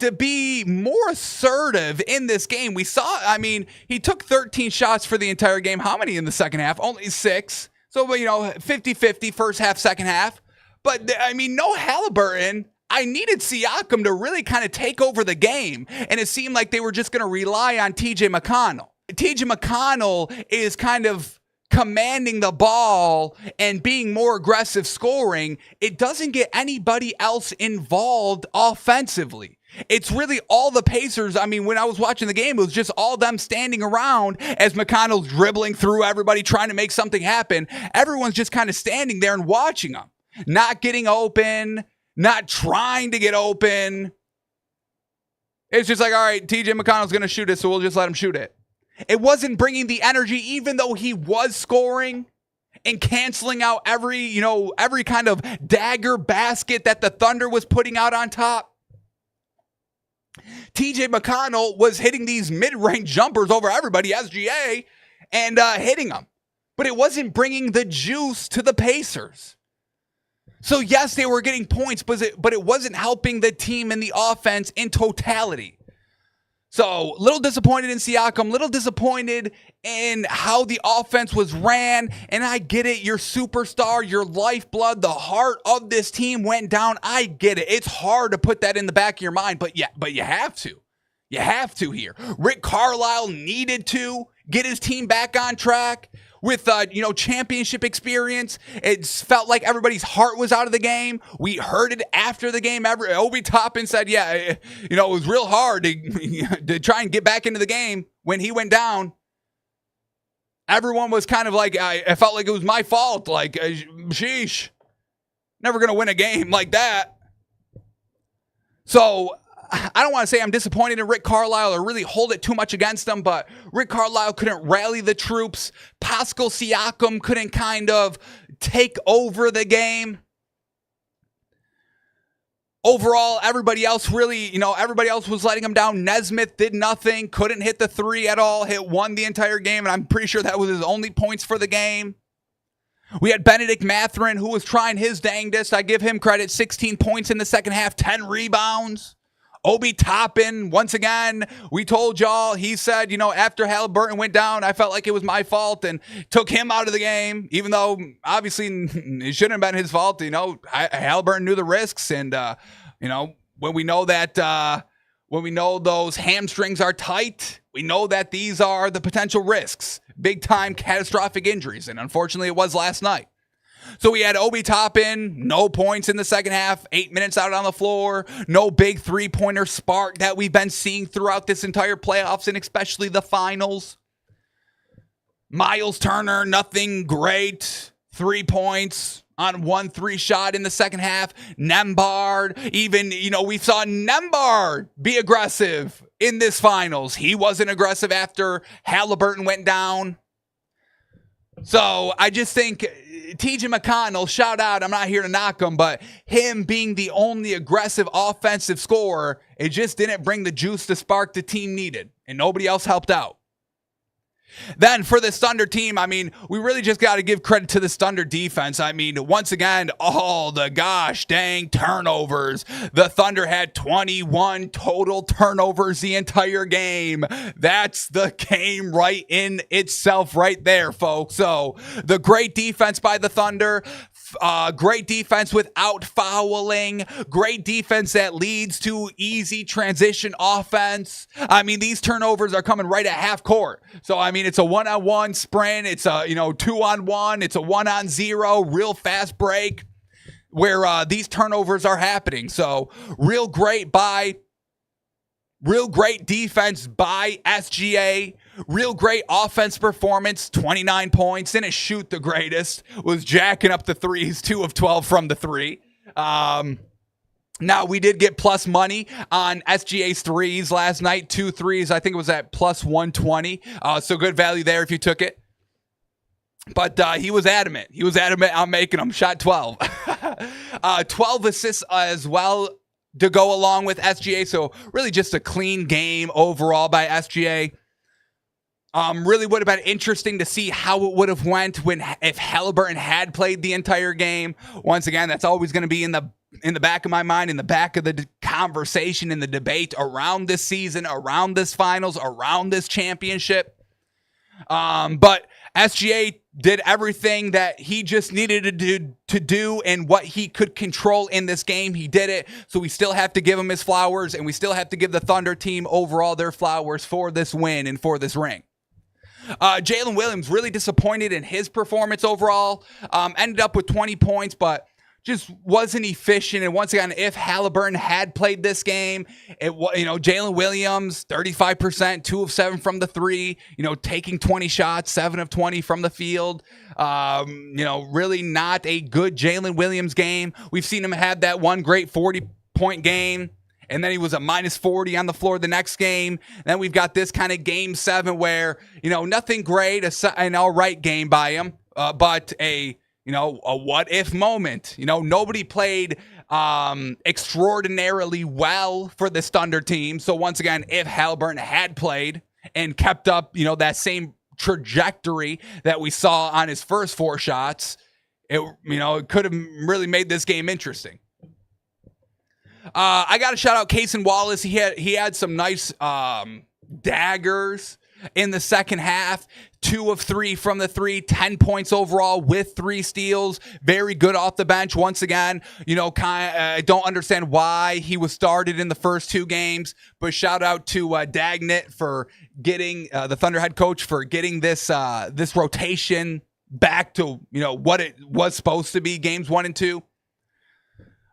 to be more assertive in this game. We saw, I mean, he took 13 shots for the entire game. How many in the second half? Only 6. So, 50-50 first half, second half. But, I mean, no Halliburton. I needed Siakam to really kind of take over the game. And it seemed like they were just going to rely on TJ McConnell. TJ McConnell is kind of commanding the ball and being more aggressive scoring. It doesn't get anybody else involved offensively. It's really all the Pacers. I mean, when I was watching the game, it was just all them standing around as McConnell's dribbling through everybody, trying to make something happen. Everyone's just kind of standing there and watching them. Not getting open, not trying to get open. It's just like, all right, TJ McConnell's going to shoot it, so we'll just let him shoot it. It wasn't bringing the energy, even though he was scoring and canceling out every kind of dagger basket that the Thunder was putting out on top. TJ McConnell was hitting these mid-range jumpers over everybody, SGA, and hitting them. But it wasn't bringing the juice to the Pacers. So, yes, they were getting points, but it wasn't helping the team in the offense in totality. So, little disappointed in Siakam, little disappointed in how the offense was ran. And I get it, your superstar, your lifeblood, the heart of this team went down. I get it. It's hard to put that in the back of your mind, but you have to. You have to here. Rick Carlisle needed to get his team back on track. With, championship experience. It felt like everybody's heart was out of the game. We heard it after the game. Obi Toppin said, it was real hard to try and get back into the game when he went down. Everyone was kind of like, I felt like it was my fault. Like, sheesh. Never going to win a game like that. So, I don't want to say I'm disappointed in Rick Carlisle or really hold it too much against him, but Rick Carlisle couldn't rally the troops. Pascal Siakam couldn't kind of take over the game. Overall, everybody else was letting him down. Nesmith did nothing, couldn't hit the 3 at all, hit 1 the entire game, and I'm pretty sure that was his only points for the game. We had Benedict Mathurin, who was trying his dangdest. I give him credit, 16 points in the second half, 10 rebounds. Obi Toppin, once again, we told y'all, he said, after Halliburton went down, I felt like it was my fault and took him out of the game, even though obviously it shouldn't have been his fault. Halliburton knew the risks. And, when we know that, when we know those hamstrings are tight, we know that these are the potential risks, big time catastrophic injuries. And unfortunately, it was last night. So we had Obi Toppin, no points in the second half, 8 minutes out on the floor, no big three-pointer spark that we've been seeing throughout this entire playoffs and especially the finals. Miles Turner, nothing great, 3 points on 1 3-shot in the second half. Nembhard, even, we saw Nembhard be aggressive in this finals. He wasn't aggressive after Halliburton went down. So I just think TJ McConnell, shout out, I'm not here to knock him, but him being the only aggressive offensive scorer, it just didn't bring the juice to spark the team needed, and nobody else helped out. Then for this Thunder team, we really just got to give credit to this Thunder defense. Once again, all the gosh dang turnovers. The Thunder had 21 total turnovers the entire game. That's the game right in itself right there, folks. So the great defense by the Thunder, great defense without fouling, great defense that leads to easy transition offense. These turnovers are coming right at half court. So, it's a 1-on-1 sprint. It's a, 2-on-1. It's a 1-on-0, real fast break where these turnovers are happening. So real great defense by SGA. Real great offense performance, 29 points. Didn't shoot the greatest. Was jacking up the threes, 2 of 12 from the 3. Now, we did get plus money on SGA's threes last night. 2 threes. I think it was at plus 120. So good value there if you took it. But he was adamant. He was adamant on making them. Shot 12. 12 assists as well to go along with SGA. So really just a clean game overall by SGA. Really would have been interesting to see how it would have went if Haliburton had played the entire game. Once again, that's always going to be in the back of my mind, in the back of the conversation, in the debate around this season, around this finals, around this championship. But SGA did everything that he just needed to do and what he could control in this game. He did it. So we still have to give him his flowers, and we still have to give the Thunder team overall their flowers for this win and for this ring. Jalen Williams really disappointed in his performance overall. Ended up with 20 points, but just wasn't efficient. And once again, if Haliburton had played this game, Jalen Williams, 35%, 2 of 7 from the 3, taking 20 shots, 7 of 20 from the field. Really not a good Jalen Williams game. We've seen him have that one great 40-point game, and then he was a minus 40 on the floor the next game. Then we've got this kind of game 7 where, nothing great, an all right game by him, but a what if moment. Nobody played extraordinarily well for this Thunder team. So once again, if Haliburton had played and kept up, that same trajectory that we saw on his first 4 shots, it could have really made this game interesting. I got to shout out Cason Wallace. He had some nice daggers in the second half. 2 of 3 from the 3, 10 points overall with 3 steals. Very good off the bench. Once again, I don't understand why he was started in the first 2 games, but shout out to Dagnit for getting the Thunder head coach for getting this rotation back to what it was supposed to be, games 1 and 2.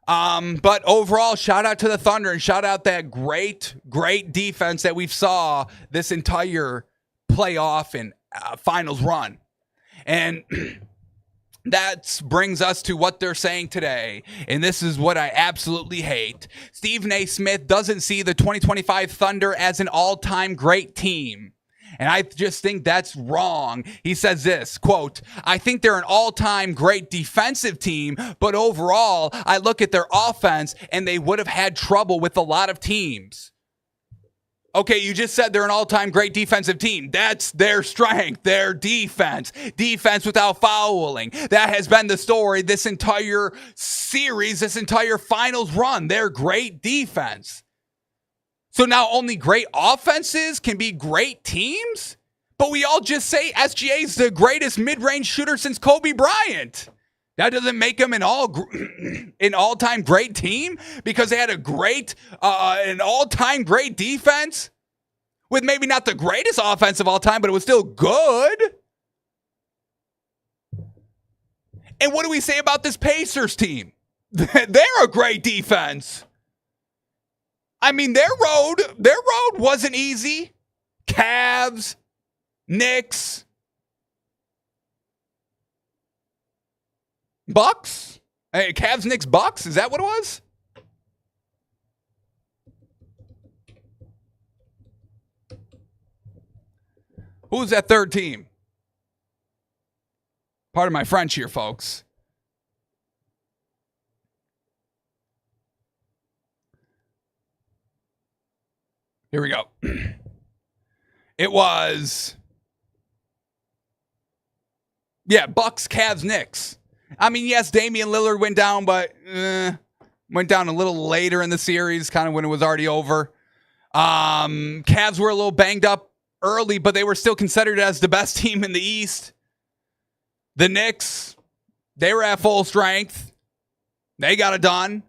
But overall, shout out to the Thunder and shout out that great defense that we've saw this entire playoff and finals run. And that brings us to what they're saying today. And this is what I absolutely hate. Stephen A. Smith doesn't see the 2025 Thunder as an all-time great team. And I just think that's wrong. He says this, quote, "I think they're an all-time great defensive team, but overall, I look at their offense and they would have had trouble with a lot of teams." Okay, you just said they're an all-time great defensive team. That's their strength, their defense. Defense without fouling. That has been the story this entire series, this entire finals run. Their great defense. So now only great offenses can be great teams? But we all just say SGA's the greatest mid-range shooter since Kobe Bryant. That doesn't make them an all-time great team because they had an all-time great defense with maybe not the greatest offense of all time, but it was still good. And what do we say about this Pacers team? They're a great defense. I mean, their road wasn't easy. Cavs, Knicks, Bucks? Hey, Cavs, Knicks, Bucks? Is that what it was? Who's that third team? Pardon my French here, folks. Here we go. It was, Bucks, Cavs, Knicks. I mean, yes, Damian Lillard went down, but went down a little later in the series, kind of when it was already over. Cavs were a little banged up early, but they were still considered as the best team in the East. The Knicks, they were at full strength. They got it done.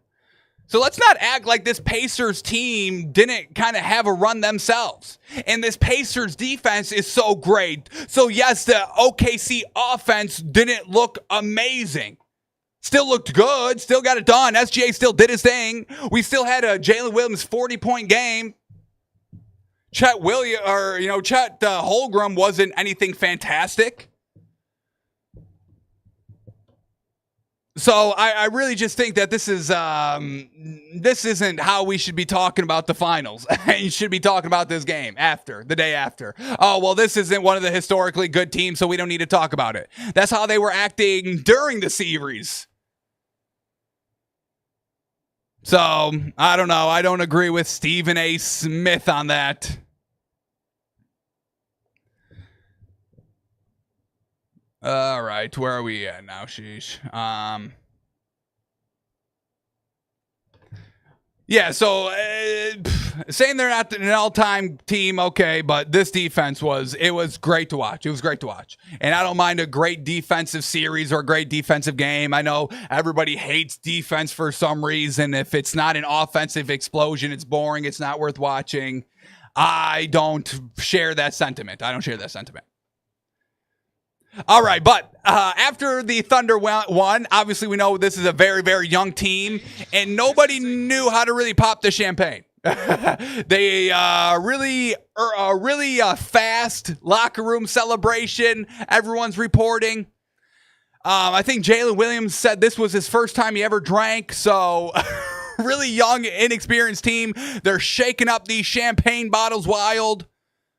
So let's not act like this Pacers team didn't kind of have a run themselves. And this Pacers defense is so great. So yes, the OKC offense didn't look amazing. Still looked good. Still got it done. SGA still did his thing. We still had a Jalen Williams 40-point game. Chet Holmgren wasn't anything fantastic. So I really just think that this isn't how we should be talking about the finals. You should be talking about this game the day after. Oh, well, this isn't one of the historically good teams, so we don't need to talk about it. That's how they were acting during the series. So, I don't know. I don't agree with Stephen A. Smith on that. All right, where are we at now, sheesh? Yeah, so saying they're not an all-time team, okay, but this defense was great to watch. It was great to watch. And I don't mind a great defensive series or a great defensive game. I know everybody hates defense for some reason. If it's not an offensive explosion, it's boring, it's not worth watching. I don't share that sentiment. All right, but after the Thunder won, obviously we know this is a very, very young team, and nobody knew how to really pop the champagne. They really fast locker room celebration. Everyone's reporting. I think Jalen Williams said this was his first time he ever drank, so really young, inexperienced team. They're shaking up these champagne bottles wild.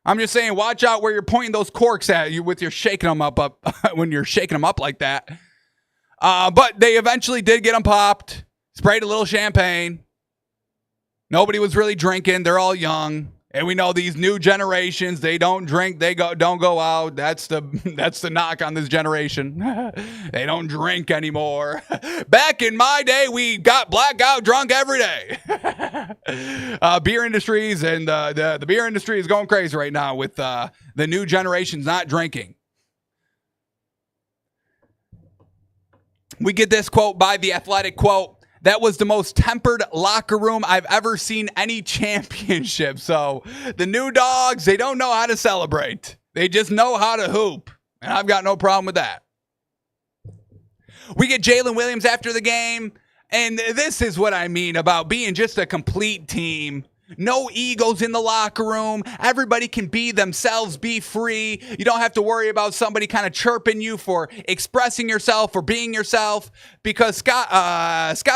I'm just saying, watch out where you're pointing those corks at you with your shaking them up when you're shaking them up like that. But they eventually did get them popped, sprayed a little champagne. Nobody was really drinking. They're all young. And we know these new generations, they don't drink, don't go out. That's the knock on this generation. They don't drink anymore. Back in my day, we got blackout drunk every day. Beer industries and the beer industry is going crazy right now with the new generations not drinking. We get this quote by The Athletic, quote, "That was the most tempered locker room I've ever seen any championship." So the new dogs, they don't know how to celebrate. They just know how to hoop. And I've got no problem with that. We get Jalen Williams after the game. And this is what I mean about being just a complete team. No egos in the locker room. Everybody can be themselves, be free. You don't have to worry about somebody kind of chirping you for expressing yourself or being yourself. Because Scott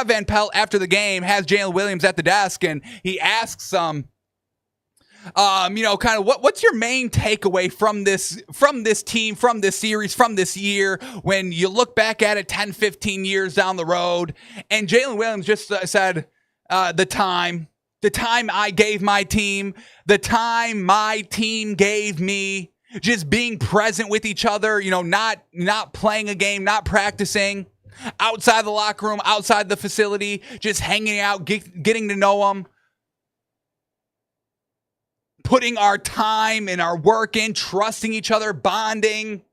Van Pelt after the game has Jalen Williams at the desk and he asks kind of what's your main takeaway from this team, from this series, from this year when you look back at it 10, 15 years down the road. And Jalen Williams just said the time I gave my team, the time my team gave me, just being present with each other, not playing a game, not practicing, outside the locker room, outside the facility, just hanging out, getting to know them, putting our time and our work in, trusting each other, bonding.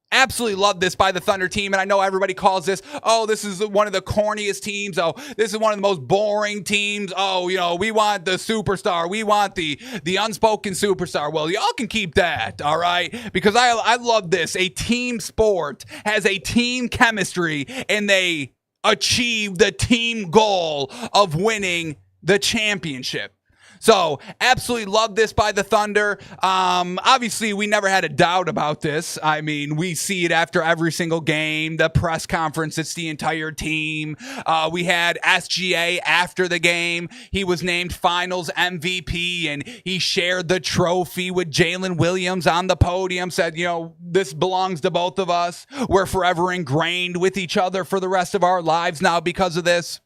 Absolutely love this by the Thunder team, and I know everybody calls this, this is one of the corniest teams. This is one of the most boring teams. We want the superstar. We want the unspoken superstar. Well, y'all can keep that, all right? Because I love this. A team sport has a team chemistry, and they achieve the team goal of winning the championship. So, absolutely love this by the Thunder. Obviously, we never had a doubt about this. I mean, we see it after every single game, the press conference, it's the entire team. We had SGA after the game. He was named Finals MVP, and he shared the trophy with Jalen Williams on the podium, said, this belongs to both of us. We're forever ingrained with each other for the rest of our lives now because of this.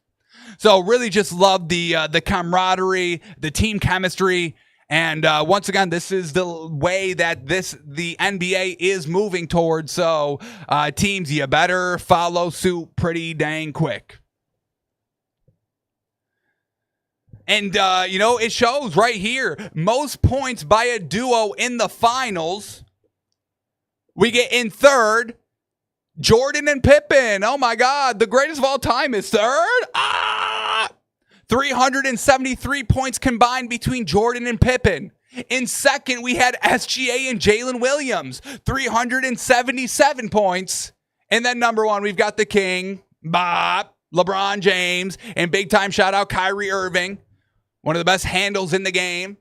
So really just love the camaraderie, the team chemistry. And once again, this is the way that the NBA is moving towards. So teams, you better follow suit pretty dang quick. And, it shows right here. Most points by a duo in the finals. We get in third. Jordan and Pippen. Oh my God. The greatest of all time is third. 373 points combined between Jordan and Pippen. In second, we had SGA and Jalen Williams. 377 points. And then number one, we've got the King, LeBron James, and big time shout out Kyrie Irving. One of the best handles in the game.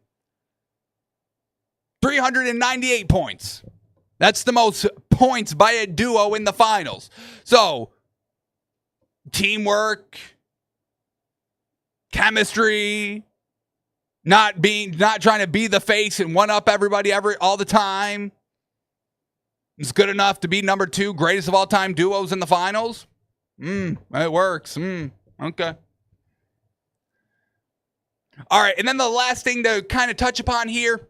398 points. That's the most points by a duo in the finals. So, teamwork, chemistry, not trying to be the face and one up everybody all the time. It's good enough to be number 2 greatest of all time duos in the finals. It works. Okay. All right, and then the last thing to kind of touch upon here,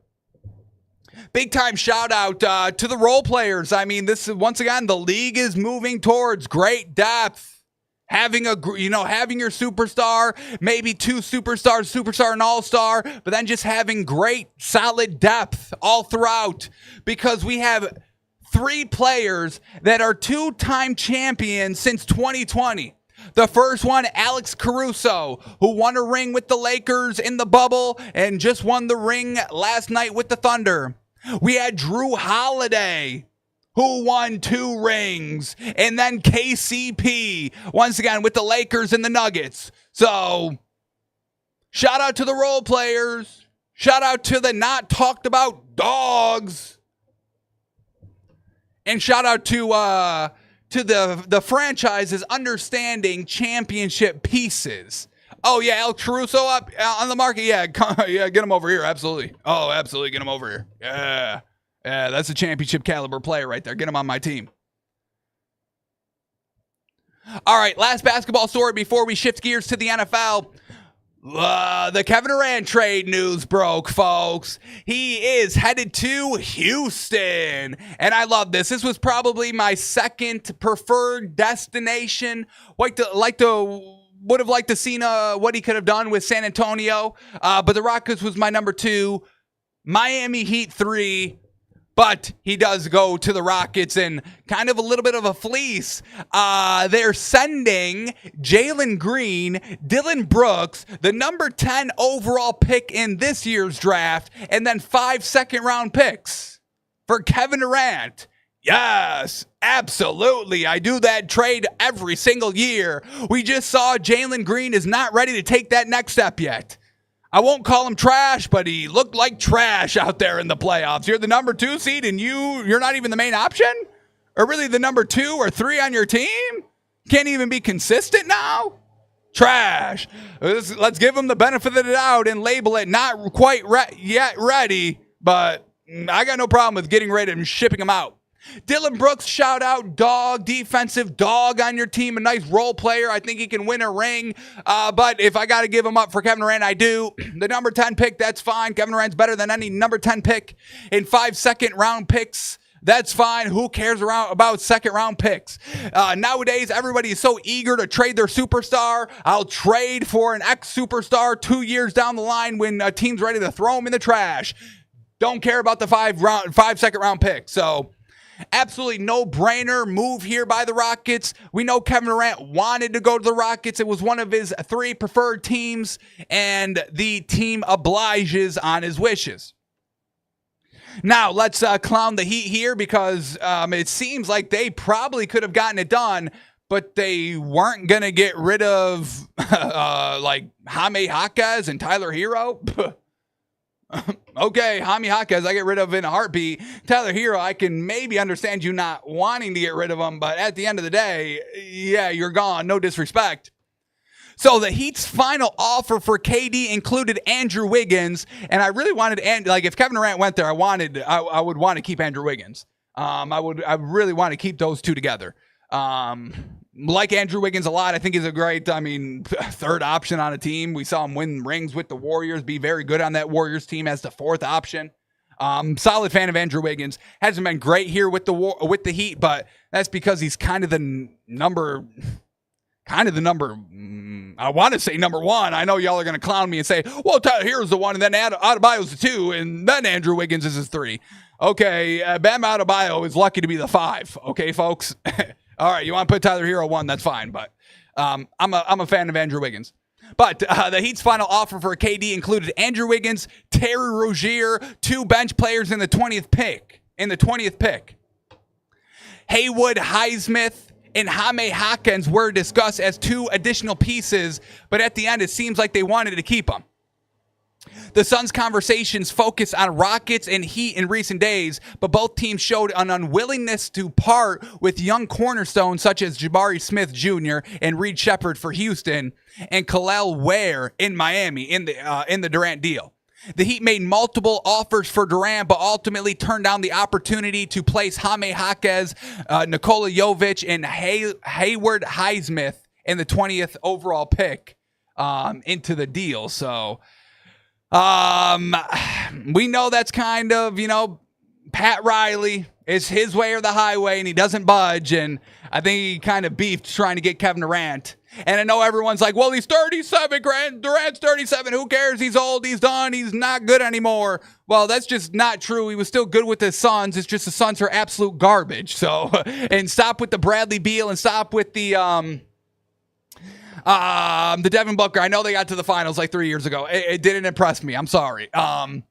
big time shout out to the role players. I mean, this is, once again, the league is moving towards great depth. Having having your superstar, maybe two superstars, superstar and all-star, but then just having great, solid depth all throughout, because we have 3 players that are 2-time champions since 2020. The first one, Alex Caruso, who won a ring with the Lakers in the bubble and just won the ring last night with the Thunder. We had Drew Holiday, who won 2 rings, and then KCP, once again, with the Lakers and the Nuggets. So, shout out to the role players. Shout out to the not talked about dogs. And shout out to the franchises understanding championship pieces. Oh, yeah, El Caruso up on the market. Yeah, get him over here. Absolutely. Oh, absolutely. Get him over here. Yeah. Yeah, that's a championship caliber player right there. Get him on my team. All right, last basketball story before we shift gears to the NFL. The Kevin Durant trade news broke, folks. He is headed to Houston. And I love this. This was probably my second preferred destination. Would have liked to seen what he could have done with San Antonio. But the Rockets was my number 2. Miami Heat 3. But he does go to the Rockets and kind of a little bit of a fleece. They're sending Jalen Green, Dylan Brooks, the number 10 overall pick in this year's draft, and then 5 second-round picks for Kevin Durant. Yes, absolutely. I do that trade every single year. We just saw Jalen Green is not ready to take that next step yet. I won't call him trash, but he looked like trash out there in the playoffs. You're the number 2 seed, and you're not even the main option? Or really the number 2 or 3 on your team? Can't even be consistent now? Trash. Let's give him the benefit of the doubt and label it not quite yet ready, but I got no problem with getting rid of him and shipping him out. Dylan Brooks, shout out, dog, defensive dog on your team, a nice role player. I think he can win a ring, but if I got to give him up for Kevin Durant, I do. The number 10 pick, that's fine. Kevin Durant's better than any number 10 pick in 5 second-round picks. That's fine. Who cares about second-round picks? Nowadays, everybody is so eager to trade their superstar. I'll trade for an ex-superstar 2 years down the line when a team's ready to throw him in the trash. Don't care about the 5 second-round picks. So, absolutely no-brainer move here by the Rockets. We know Kevin Durant wanted to go to the Rockets. It was one of his 3 preferred teams, and the team obliges on his wishes. Now, let's clown the Heat here because it seems like they probably could have gotten it done, but they weren't going to get rid of like Jaime Jaquez and Tyler Hero. Okay, Jaime Jaquez, I get rid of in a heartbeat. Tyler Hero, I can maybe understand you not wanting to get rid of him, but at the end of the day, yeah, you're gone. No disrespect. So the Heat's final offer for KD included Andrew Wiggins, and I really wanted, if Kevin Durant went there, I would want to keep Andrew Wiggins. I really want to keep those two together. Like Andrew Wiggins a lot. I think he's a great, third option on a team. We saw him win rings with the Warriors, be very good on that Warriors team as the 4th option. Solid fan of Andrew Wiggins. Hasn't been great here with the Heat, but that's because he's kind of the number. I want to say number 1. I know y'all are going to clown me and say, well, Tyler Hero's the 1, and then Adebayo's the 2, and then Andrew Wiggins is his 3. Okay, Bam Adebayo is lucky to be the 5. Okay, folks. All right, you want to put Tyler Hero 1, that's fine, but I'm a fan of Andrew Wiggins. But the Heat's final offer for KD included Andrew Wiggins, Terry Rozier, 2 bench players in the 20th pick. Haywood Highsmith and Jaime Jaquez were discussed as 2 additional pieces, but at the end, it seems like they wanted to keep them. The Suns' conversations focused on Rockets and Heat in recent days, but both teams showed an unwillingness to part with young cornerstones such as Jabari Smith Jr. and Reed Shepherd for Houston and Kel'el Ware in Miami in the Durant deal. The Heat made multiple offers for Durant, but ultimately turned down the opportunity to place Jaime Jaquez, Nikola Jovic, and Haywood Highsmith in the 20th overall pick into the deal. So We know that's kind of, Pat Riley. It's his way or the highway, and he doesn't budge. And I think he kind of beefed trying to get Kevin Durant. And I know everyone's like, well, he's 37, Durant's 37. Who cares? He's old. He's done. He's not good anymore. Well, that's just not true. He was still good with his Suns. It's just the Suns are absolute garbage. So, and stop with the Bradley Beal and stop with the Devin Booker. I know they got to the finals like 3 years ago. It didn't impress me. I'm sorry. Kevin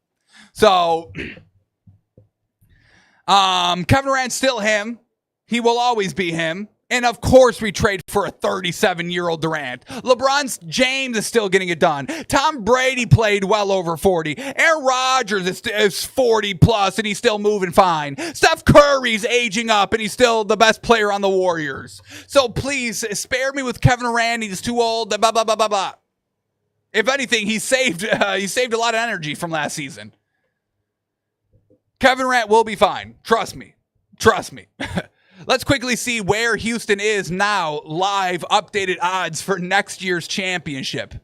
Durant's still him. He will always be him. And of course we trade for a 37-year-old Durant. LeBron James is still getting it done. Tom Brady played well over 40. Aaron Rodgers is 40 plus and he's still moving fine. Steph Curry's aging up and he's still the best player on the Warriors. So please spare me with Kevin Durant. He's too old. Blah, blah, blah, blah, blah. If anything, he saved a lot of energy from last season. Kevin Durant will be fine. Trust me. Let's quickly see where Houston is now. Live updated odds for next year's championship.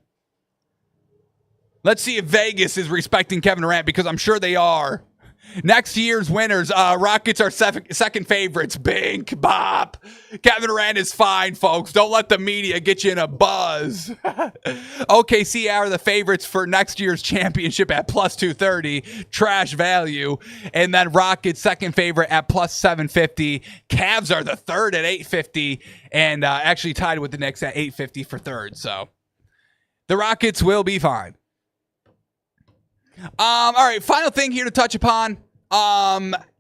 Let's see if Vegas is respecting Kevin Durant, because I'm sure they are. Next year's winners, Rockets are second favorites. Bink, bop. Kevin Durant is fine, folks. Don't let the media get you in a buzz. OKC are the favorites for next year's championship at plus 230. Trash value. And then Rockets second favorite at plus 750. Cavs are the third at 850. And actually tied with the Knicks at 850 for third. So the Rockets will be fine. All right, final thing here to touch upon.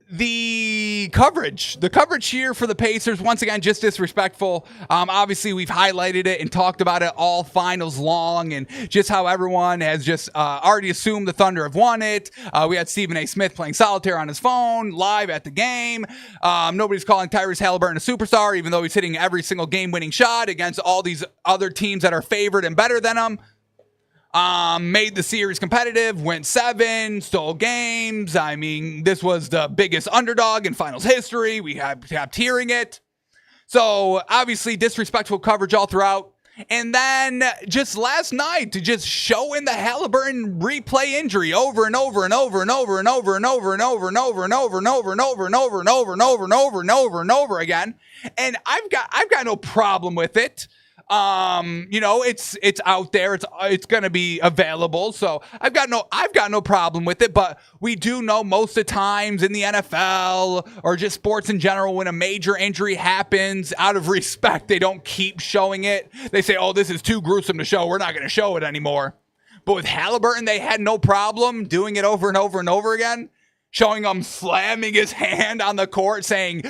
The coverage here for the Pacers, once again, just disrespectful. Obviously, we've highlighted it and talked about it all finals long, and just how everyone has just already assumed the Thunder have won it. We had Stephen A. Smith playing solitaire on his phone live at the game. Nobody's calling Tyrese Halliburton a superstar, even though he's hitting every single game-winning shot against all these other teams that are favored and better than him. Made the series competitive, went 7, stole games. I mean, this was the biggest underdog in finals history. We kept hearing it. So, obviously, disrespectful coverage all throughout. And then, just last night, to just show in the Halliburton replay injury over and over and over and over and over and over and over and over and over and over and over and over and over and over and over and over and over again. And I've got no problem with it. It's out there. It's going to be available. So I've got no problem with it, but we do know most of the times in the NFL or just sports in general, when a major injury happens, out of respect, they don't keep showing it. They say, oh, this is too gruesome to show. We're not going to show it anymore. But with Halliburton, they had no problem doing it over and over and over again, showing him slamming his hand on the court, saying,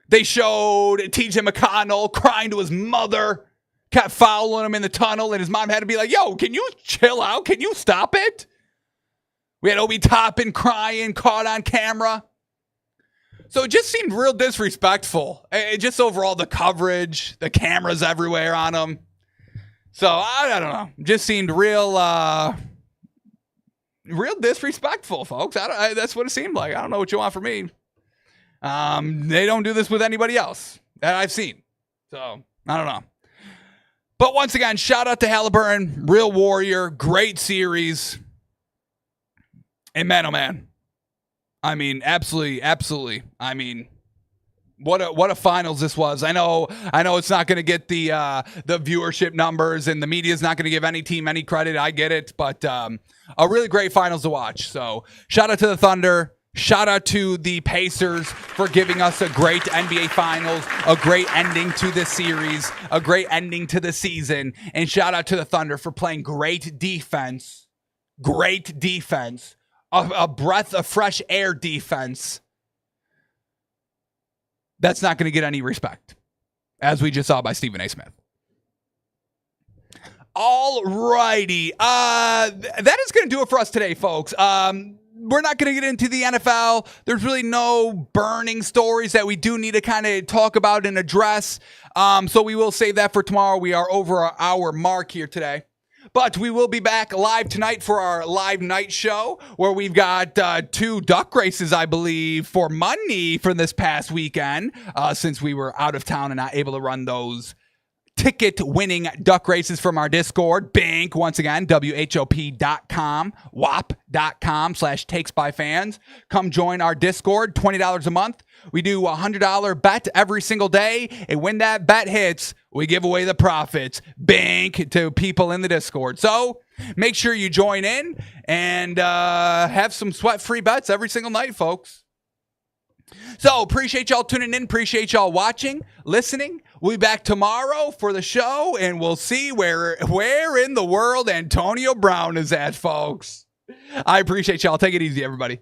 They showed TJ McConnell crying to his mother, kept fouling him in the tunnel, and his mom had to be like, yo, can you chill out? Can you stop it? We had Obi Toppin crying, caught on camera. So it just seemed real disrespectful. It just overall, the coverage, the cameras everywhere on him. So I don't know. Just seemed real disrespectful, folks. That's what it seemed like. I don't know what you want from me. They don't do this with anybody else that I've seen. So I don't know. But once again, shout out to Halliburton, real warrior, great series. And man, oh man. I mean, absolutely. I mean, what a finals this was. I know it's not going to get the viewership numbers, and the media is not going to give any team any credit. I get it, but a really great finals to watch. So shout out to the Thunder. Shout out to the Pacers for giving us a great NBA Finals, a great ending to this series, a great ending to the season, and shout out to the Thunder for playing great defense, a breath of fresh air defense. That's not going to get any respect, as we just saw by Stephen A. Smith. All righty. That is going to do it for us today, folks. We're not going to get into the NFL. There's really no burning stories that we do need to kind of talk about and address. So we will save that for tomorrow. We are over our hour mark here today. But we will be back live tonight for our live night show where we've got 2 duck races, I believe, for money from this past weekend since we were out of town and not able to run those ticket-winning duck races from our Discord. Bank, once again, WHOP.com, WAP.com/takesbyfans. Come join our Discord, $20 a month. We do a $100 bet every single day, and when that bet hits, we give away the profits. Bank to people in the Discord. So make sure you join in and have some sweat-free bets every single night, folks. So appreciate y'all tuning in. Appreciate y'all watching, listening. We'll be back tomorrow for the show, and we'll see where in the world Antonio Brown is at, folks. I appreciate y'all. Take it easy, everybody.